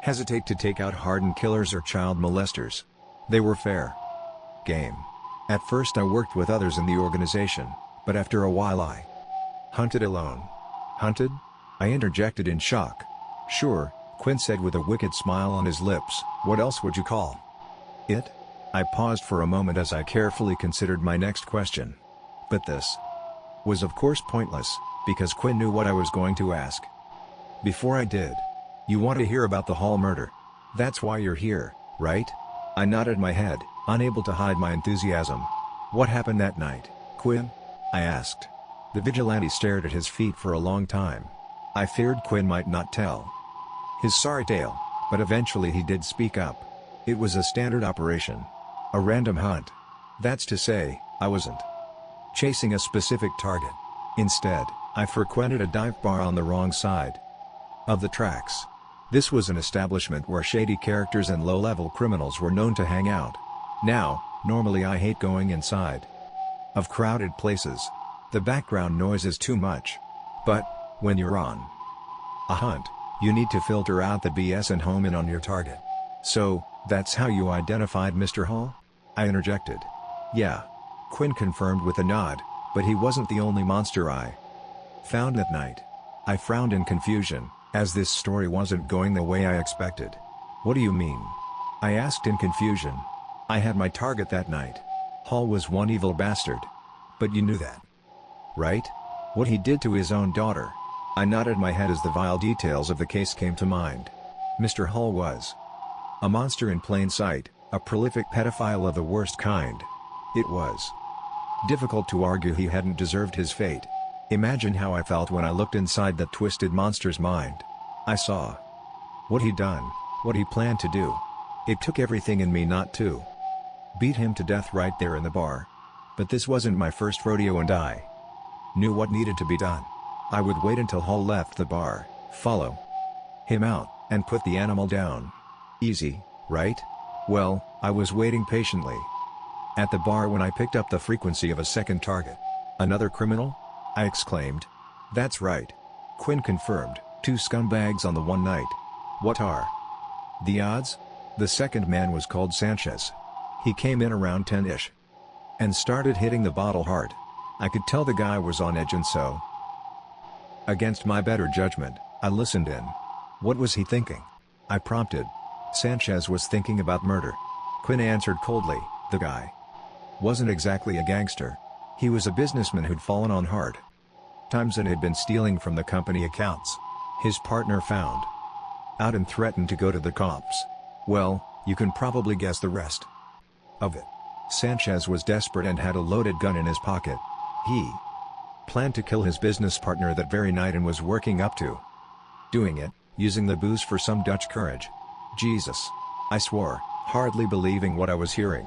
hesitate to take out hardened killers or child molesters. They were fair game. At first I worked with others in the organization, but after a while I hunted alone. Hunted? I interjected in shock. Sure, Quinn said with a wicked smile on his lips. What else would you call it? I paused for a moment as I carefully considered my next question. But this was of course pointless, because Quinn knew what I was going to ask. Before I did, you want to hear about the Hall murder? That's why you're here, right? I nodded my head, unable to hide my enthusiasm. What happened that night, Quinn? I asked. The vigilante stared at his feet for a long time. I feared Quinn might not tell his sorry tale, but eventually he did speak up. It was a standard operation. A random hunt. That's to say, I wasn't chasing a specific target. Instead, I frequented a dive bar on the wrong side of the tracks. This was an establishment where shady characters and low-level criminals were known to hang out. Now, normally I hate going inside of crowded places. The background noise is too much. But, when you're on a hunt, you need to filter out the BS and home in on your target. So, that's how you identified Mr. Hall? I interjected. Yeah. Quinn confirmed with a nod, but he wasn't the only monster I found that night. I frowned in confusion, as this story wasn't going the way I expected. What do you mean? I asked in confusion. I had my target that night. Hall was one evil bastard. But you knew that, right? What he did to his own daughter. I nodded my head as the vile details of the case came to mind. Mr. Hall was a monster in plain sight, a prolific pedophile of the worst kind. It was difficult to argue he hadn't deserved his fate. Imagine how I felt when I looked inside that twisted monster's mind. I saw what he'd done, what he planned to do. It took everything in me not to beat him to death right there in the bar. But this wasn't my first rodeo and I knew what needed to be done. I would wait until Hall left the bar, follow him out, and put the animal down. Easy, right? Well, I was waiting patiently at the bar when I picked up the frequency of a second target. Another criminal? I exclaimed. That's right. Quinn confirmed, 2 scumbags on the one night. What are the odds? The second man was called Sanchez. He came in around 10-ish and started hitting the bottle hard. I could tell the guy was on edge, and so, against my better judgment, I listened in. What was he thinking? I prompted. Sanchez was thinking about murder. Quinn answered coldly, the guy wasn't exactly a gangster. He was a businessman who'd fallen on hard times and had been stealing from the company accounts. His partner found out and threatened to go to the cops. Well, you can probably guess the rest of it. Sanchez was desperate and had a loaded gun in his pocket. He planned to kill his business partner that very night and was working up to doing it, using the booze for some Dutch courage. Jesus. I swore, hardly believing what I was hearing.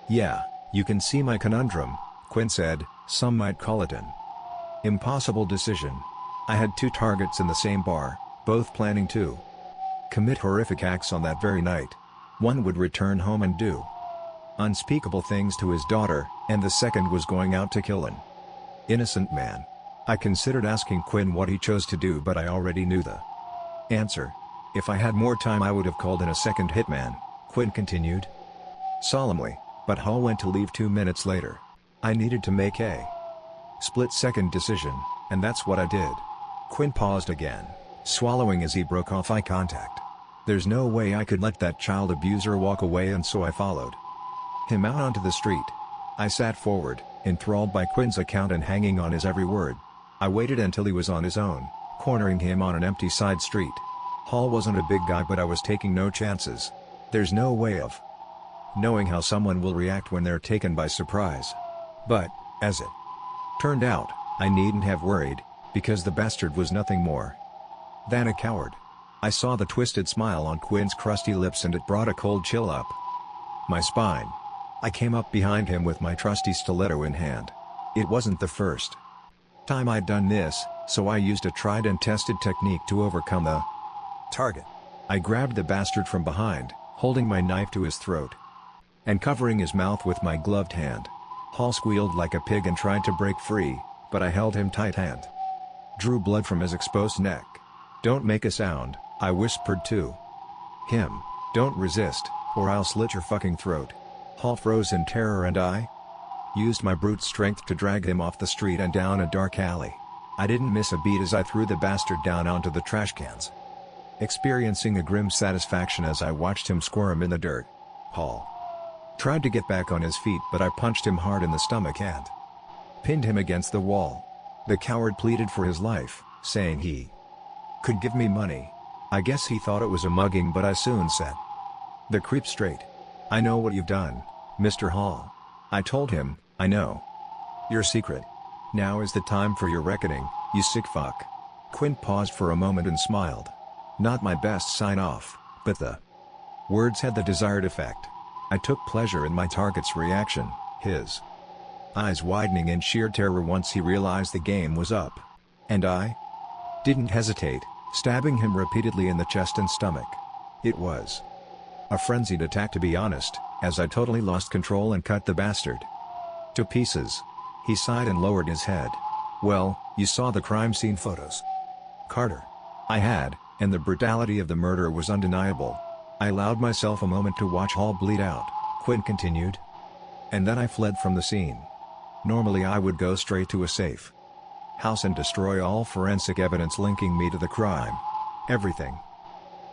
Yeah, you can see my conundrum, Quinn said. Some might call it an impossible decision. I had 2 targets in the same bar, both planning to commit horrific acts on that very night. One would return home and do unspeakable things to his daughter, and the second was going out to kill an innocent man. I considered asking Quinn what he chose to do, but I already knew the answer. If I had more time I would have called in a second hitman, Quinn continued solemnly, but Hall went to leave 2 minutes later. I needed to make a split-second decision, and that's what I did. Quinn paused again, swallowing as he broke off eye contact. There's no way I could let that child abuser walk away, and so I followed him out onto the street. I sat forward, enthralled by Quinn's account and hanging on his every word. I waited until he was on his own, cornering him on an empty side street. Hall wasn't a big guy, but I was taking no chances. There's no way of knowing how someone will react when they're taken by surprise. But, as it turned out, I needn't have worried, because the bastard was nothing more than a coward. I saw the twisted smile on Quinn's crusty lips and it brought a cold chill up my spine. I came up behind him with my trusty stiletto in hand. It wasn't the first time I'd done this, so I used a tried and tested technique to overcome the target. I grabbed the bastard from behind, holding my knife to his throat and covering his mouth with my gloved hand. Hall squealed like a pig and tried to break free, but I held him tight and drew blood from his exposed neck. Don't make a sound, I whispered to him. Don't resist, or I'll slit your fucking throat. Hall froze in terror and I used my brute strength to drag him off the street and down a dark alley. I didn't miss a beat as I threw the bastard down onto the trash cans, experiencing a grim satisfaction as I watched him squirm in the dirt. Hall tried to get back on his feet, but I punched him hard in the stomach and pinned him against the wall. The coward pleaded for his life, saying he could give me money. I guess he thought it was a mugging, but I soon set the creep straight. I know what you've done, Mr. Hall. I told him, I know your secret. Now is the time for your reckoning, you sick fuck. Quinn paused for a moment and smiled. Not my best sign-off, but the words had the desired effect. I took pleasure in my target's reaction, his eyes widening in sheer terror once he realized the game was up. And I didn't hesitate, stabbing him repeatedly in the chest and stomach. It was a frenzied attack, to be honest, as I totally lost control and cut the bastard to pieces. He sighed and lowered his head. "Well, you saw the crime scene photos, Carter." I had, and the brutality of the murder was undeniable. I allowed myself a moment to watch Hall bleed out, Quinn continued. "And then I fled from the scene. Normally I would go straight to a safe house and destroy all forensic evidence linking me to the crime. Everything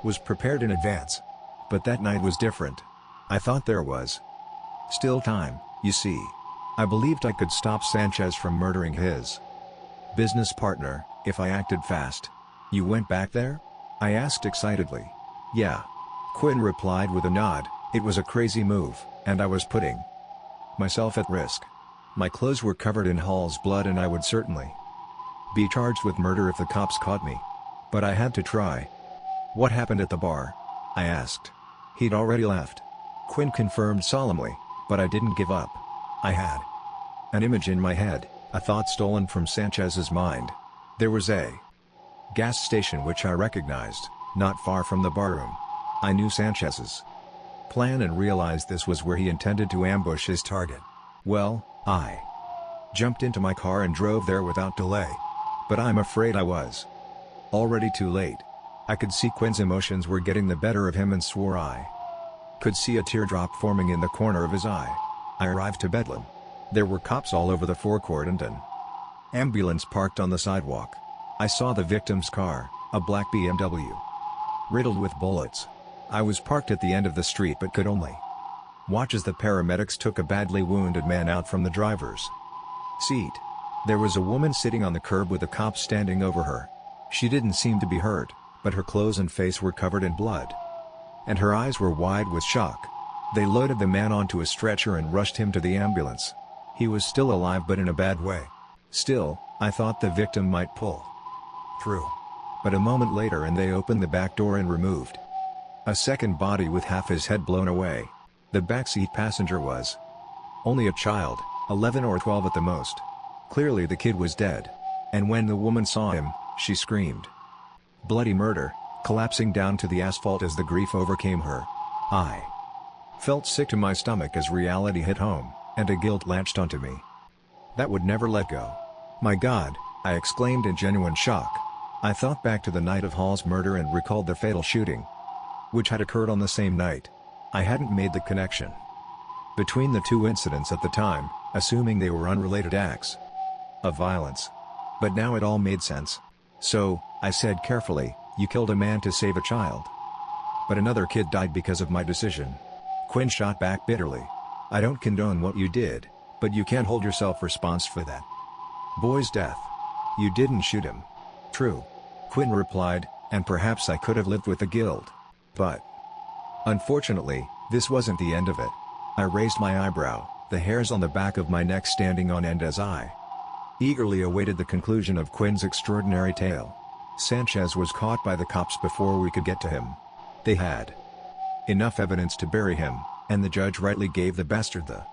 was prepared in advance. But that night was different. I thought there was still time, you see. I believed I could stop Sanchez from murdering his business partner, if I acted fast." "You went back there?" I asked excitedly. "Yeah," Quinn replied with a nod. "It was a crazy move, and I was putting myself at risk. My clothes were covered in Hall's blood and I would certainly be charged with murder if the cops caught me. But I had to try." "What happened at the bar?" I asked. "He'd already left," Quinn confirmed solemnly, "but I didn't give up. I had an image in my head, a thought stolen from Sanchez's mind. There was a gas station which I recognized, not far from the barroom. I knew Sanchez's plan and realized this was where he intended to ambush his target. Well, I jumped into my car and drove there without delay. But I'm afraid I was already too late." I could see Quinn's emotions were getting the better of him and swore I could see a teardrop forming in the corner of his eye. I arrived to Bedlam. There were cops all over the forecourt and an ambulance parked on the sidewalk. I saw the victim's car, a black BMW, riddled with bullets. I was parked at the end of the street but could only watch as the paramedics took a badly wounded man out from the driver's seat. There was a woman sitting on the curb with the cops standing over her. She didn't seem to be hurt, but her clothes and face were covered in blood, and her eyes were wide with shock. They loaded the man onto a stretcher and rushed him to the ambulance. He was still alive but in a bad way. Still, I thought the victim might pull through. But a moment later and they opened the back door and removed a second body with half his head blown away. The backseat passenger was only a child, 11 or 12 at the most. Clearly the kid was dead. And when the woman saw him, she screamed bloody murder, collapsing down to the asphalt as the grief overcame her. I felt sick to my stomach as reality hit home, and a guilt latched onto me that would never let go. "My God," I exclaimed in genuine shock. I thought back to the night of Hall's murder and recalled the fatal shooting, which had occurred on the same night. I hadn't made the connection between the two incidents at the time, assuming they were unrelated acts of violence. But now it all made sense. "So," I said carefully, "you killed a man to save a child. But another kid died because of my decision." Quinn shot back bitterly. "I don't condone what you did, but you can't hold yourself responsible for that boy's death. You didn't shoot him." "True," Quinn replied, "and perhaps I could have lived with the guilt. But unfortunately, this wasn't the end of it." I raised my eyebrow, the hairs on the back of my neck standing on end as I eagerly awaited the conclusion of Quinn's extraordinary tale. Sanchez was caught by the cops before we could get to him. They had enough evidence to bury him, and the judge rightly gave the bastard the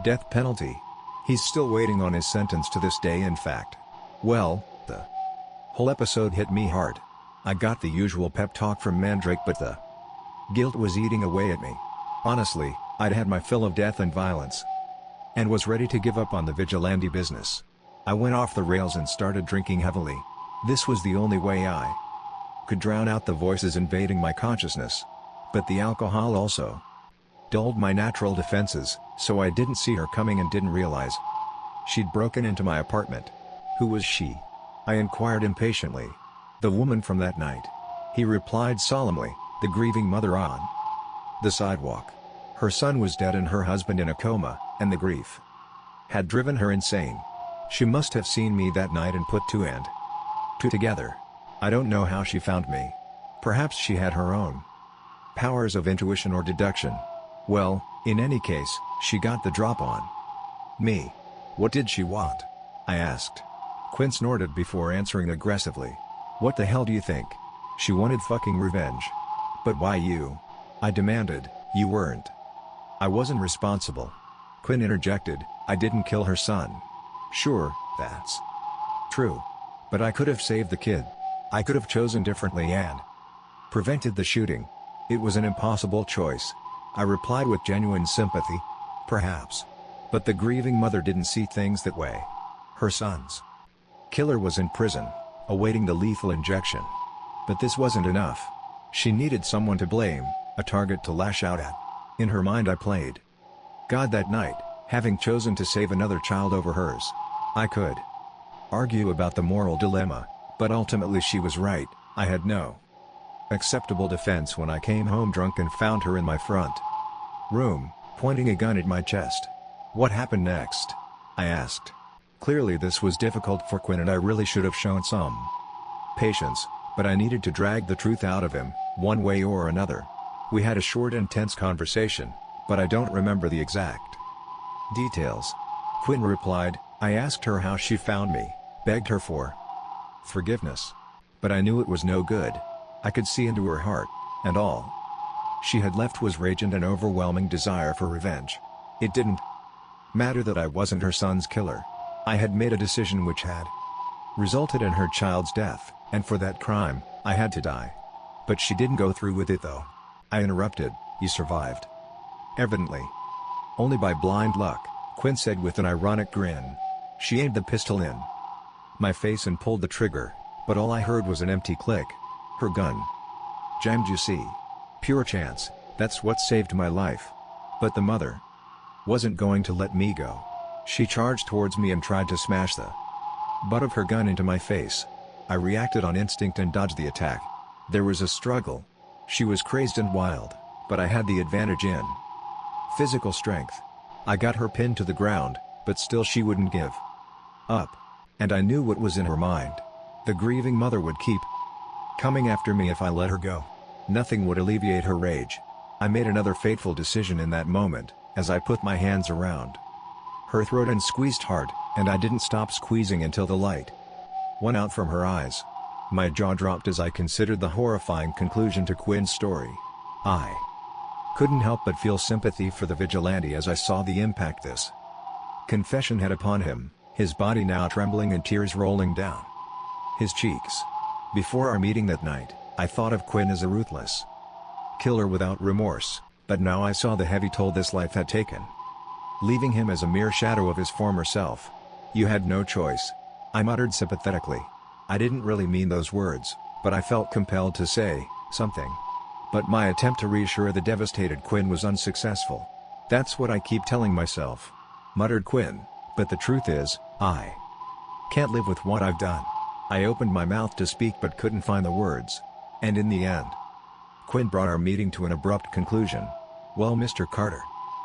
death penalty. He's still waiting on his sentence to this day, in fact. Well, the whole episode hit me hard. I got the usual pep talk from Mandrake, but the guilt was eating away at me. Honestly, I'd had my fill of death and violence, and was ready to give up on the vigilante business. I went off the rails and started drinking heavily. This was the only way I could drown out the voices invading my consciousness. But the alcohol also dulled my natural defenses, so I didn't see her coming and didn't realize she'd broken into my apartment. "Who was she?" I inquired impatiently. "The woman from that night," he replied solemnly, "the grieving mother on the sidewalk. Her son was dead and her husband in a coma, and the grief had driven her insane. She must have seen me that night and put two and two together. I don't know how she found me. Perhaps she had her own powers of intuition or deduction. Well, in any case, she got the drop on me." "What did she want?" I asked. Quinn snorted before answering aggressively. "What the hell do you think? She wanted fucking revenge." "But why you?" I demanded. "You weren't." "I wasn't responsible," Quinn interjected. I didn't kill her son. Sure, that's true. But I could have saved the kid. I could have chosen differently and prevented the shooting. It was an impossible choice. I replied with genuine sympathy. Perhaps. But the grieving mother didn't see things that way. Her son's killer was in prison, awaiting the lethal injection. But this wasn't enough. She needed someone to blame, a target to lash out at. In her mind I played God that night, having chosen to save another child over hers. I could argue about the moral dilemma, but ultimately she was right. I had no acceptable defense when I came home drunk and found her in my front room, pointing a gun at my chest. What happened next? I asked. Clearly this was difficult for Quinn and I really should have shown some patience, but I needed to drag the truth out of him, one way or another. We had a short and tense conversation, but I don't remember the exact details. Quinn replied, I asked her how she found me, begged her for forgiveness. But I knew it was no good. I could see into her heart, and all she had left was rage and an overwhelming desire for revenge. It didn't matter that I wasn't her son's killer. I had made a decision which had resulted in her child's death, and for that crime, I had to die. But she didn't go through with it though. I interrupted, you survived. Evidently. Only by blind luck, Quinn said with an ironic grin. She aimed the pistol in my face and pulled the trigger, but all I heard was an empty click. Her gun jammed, you see. Pure chance, that's what saved my life. But the mother wasn't going to let me go. She charged towards me and tried to smash the butt of her gun into my face. I reacted on instinct and dodged the attack. There was a struggle. She was crazed and wild, but I had the advantage in physical strength. I got her pinned to the ground, but still she wouldn't give up. And I knew what was in her mind. The grieving mother would keep coming after me if I let her go. Nothing would alleviate her rage. I made another fateful decision in that moment, as I put my hands around her throat and squeezed hard, and I didn't stop squeezing until the light went out from her eyes. My jaw dropped as I considered the horrifying conclusion to Quinn's story. I couldn't help but feel sympathy for the vigilante as I saw the impact this confession had upon him, his body now trembling and tears rolling down his cheeks. Before our meeting that night, I thought of Quinn as a ruthless killer without remorse, but now I saw the heavy toll this life had taken, leaving him as a mere shadow of his former self. You had no choice, I muttered sympathetically. I didn't really mean those words, but I felt compelled to say something. But my attempt to reassure the devastated Quinn was unsuccessful. That's what I keep telling myself, muttered Quinn, but the truth is, I can't live with what I've done. I opened my mouth to speak but couldn't find the words. And in the end, Quinn brought our meeting to an abrupt conclusion. Well, Mr. Carter,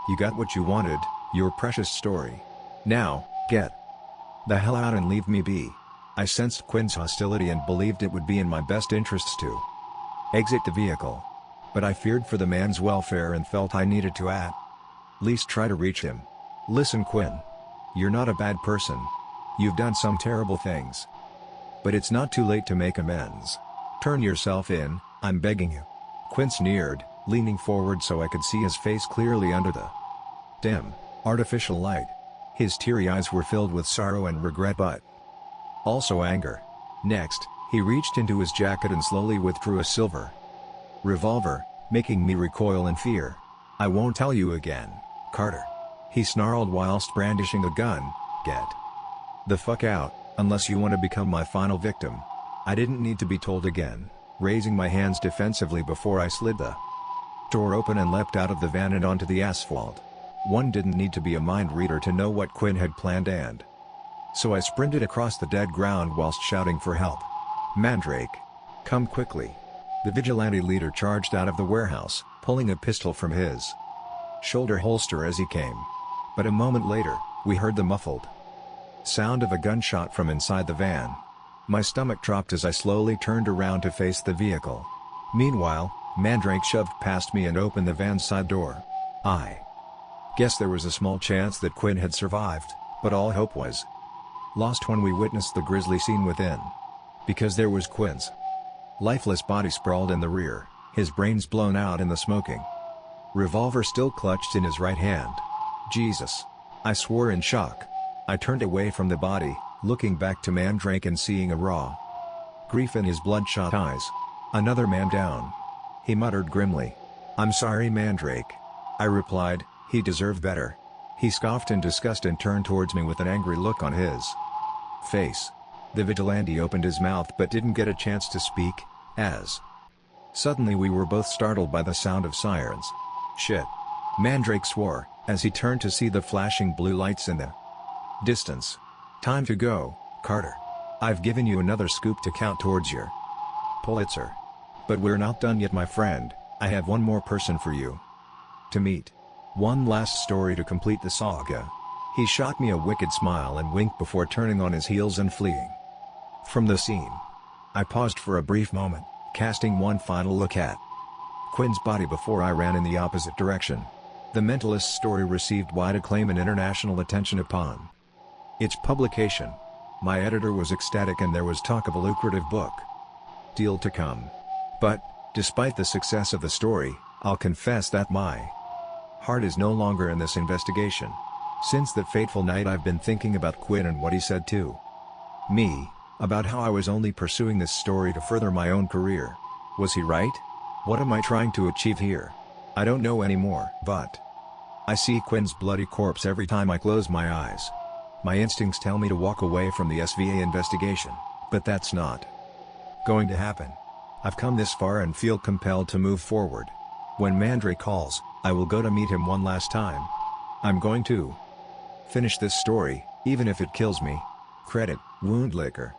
you got what you wanted, your precious story. Now, get the hell out and leave me be. I sensed Quinn's hostility and believed it would be in my best interests to exit the vehicle. But I feared for the man's welfare and felt I needed to at least try to reach him. Listen, Quinn. You're not a bad person. You've done some terrible things. But it's not too late to make amends. Turn yourself in, I'm begging you. Quinn sneered, leaning forward so I could see his face clearly under the dim, artificial light. His teary eyes were filled with sorrow and regret but also anger. Next, he reached into his jacket and slowly withdrew a silver revolver, making me recoil in fear. I won't tell you again, Carter. He snarled whilst brandishing a gun. Get the fuck out, unless you want to become my final victim. I didn't need to be told again, raising my hands defensively before I slid the door open and leapt out of the van and onto the asphalt. One didn't need to be a mind reader to know what Quinn had planned, and so I sprinted across the dead ground whilst shouting for help. Mandrake, come quickly. The vigilante leader charged out of the warehouse, pulling a pistol from his shoulder holster as he came. But a moment later, we heard the muffled sound of a gunshot from inside the van. My stomach dropped as I slowly turned around to face the vehicle. Meanwhile, Mandrake shoved past me and opened the van's side door. I guess there was a small chance that Quinn had survived, but all hope was lost when we witnessed the grisly scene within. Because there was Quinn's lifeless body sprawled in the rear, his brains blown out in the smoking revolver still clutched in his right hand. Jesus. I swore in shock. I turned away from the body, looking back to Mandrake and seeing a raw grief in his bloodshot eyes. "Another man down," he muttered grimly. "I'm sorry, Mandrake," I replied. "He deserved better." He scoffed in disgust and turned towards me with an angry look on his face. The vigilante opened his mouth but didn't get a chance to speak, as suddenly we were both startled by the sound of sirens. "Shit!" Mandrake swore, as he turned to see the flashing blue lights in the distance. "Time to go, Carter. I've given you another scoop to count towards your Pulitzer. But we're not done yet, my friend. I have one more person for you to meet. One last story to complete the saga." He shot me a wicked smile and winked before turning on his heels and fleeing from the scene. I paused for a brief moment, casting one final look at Quinn's body before I ran in the opposite direction. The Mentalist story received wide acclaim and international attention upon its publication. My editor was ecstatic and there was talk of a lucrative book deal to come. But, despite the success of the story, I'll confess that my heart is no longer in this investigation. Since that fateful night I've been thinking about Quinn and what he said to me about how I was only pursuing this story to further my own career. Was he right? What am I trying to achieve here? I don't know anymore. But I see Quinn's bloody corpse every time I close my eyes. My instincts tell me to walk away from the SVA investigation, but that's not going to happen. I've come this far and feel compelled to move forward. When Mandrake calls, I will go to meet him one last time. I'm going to finish this story, even if it kills me. Credit, Woundlicker.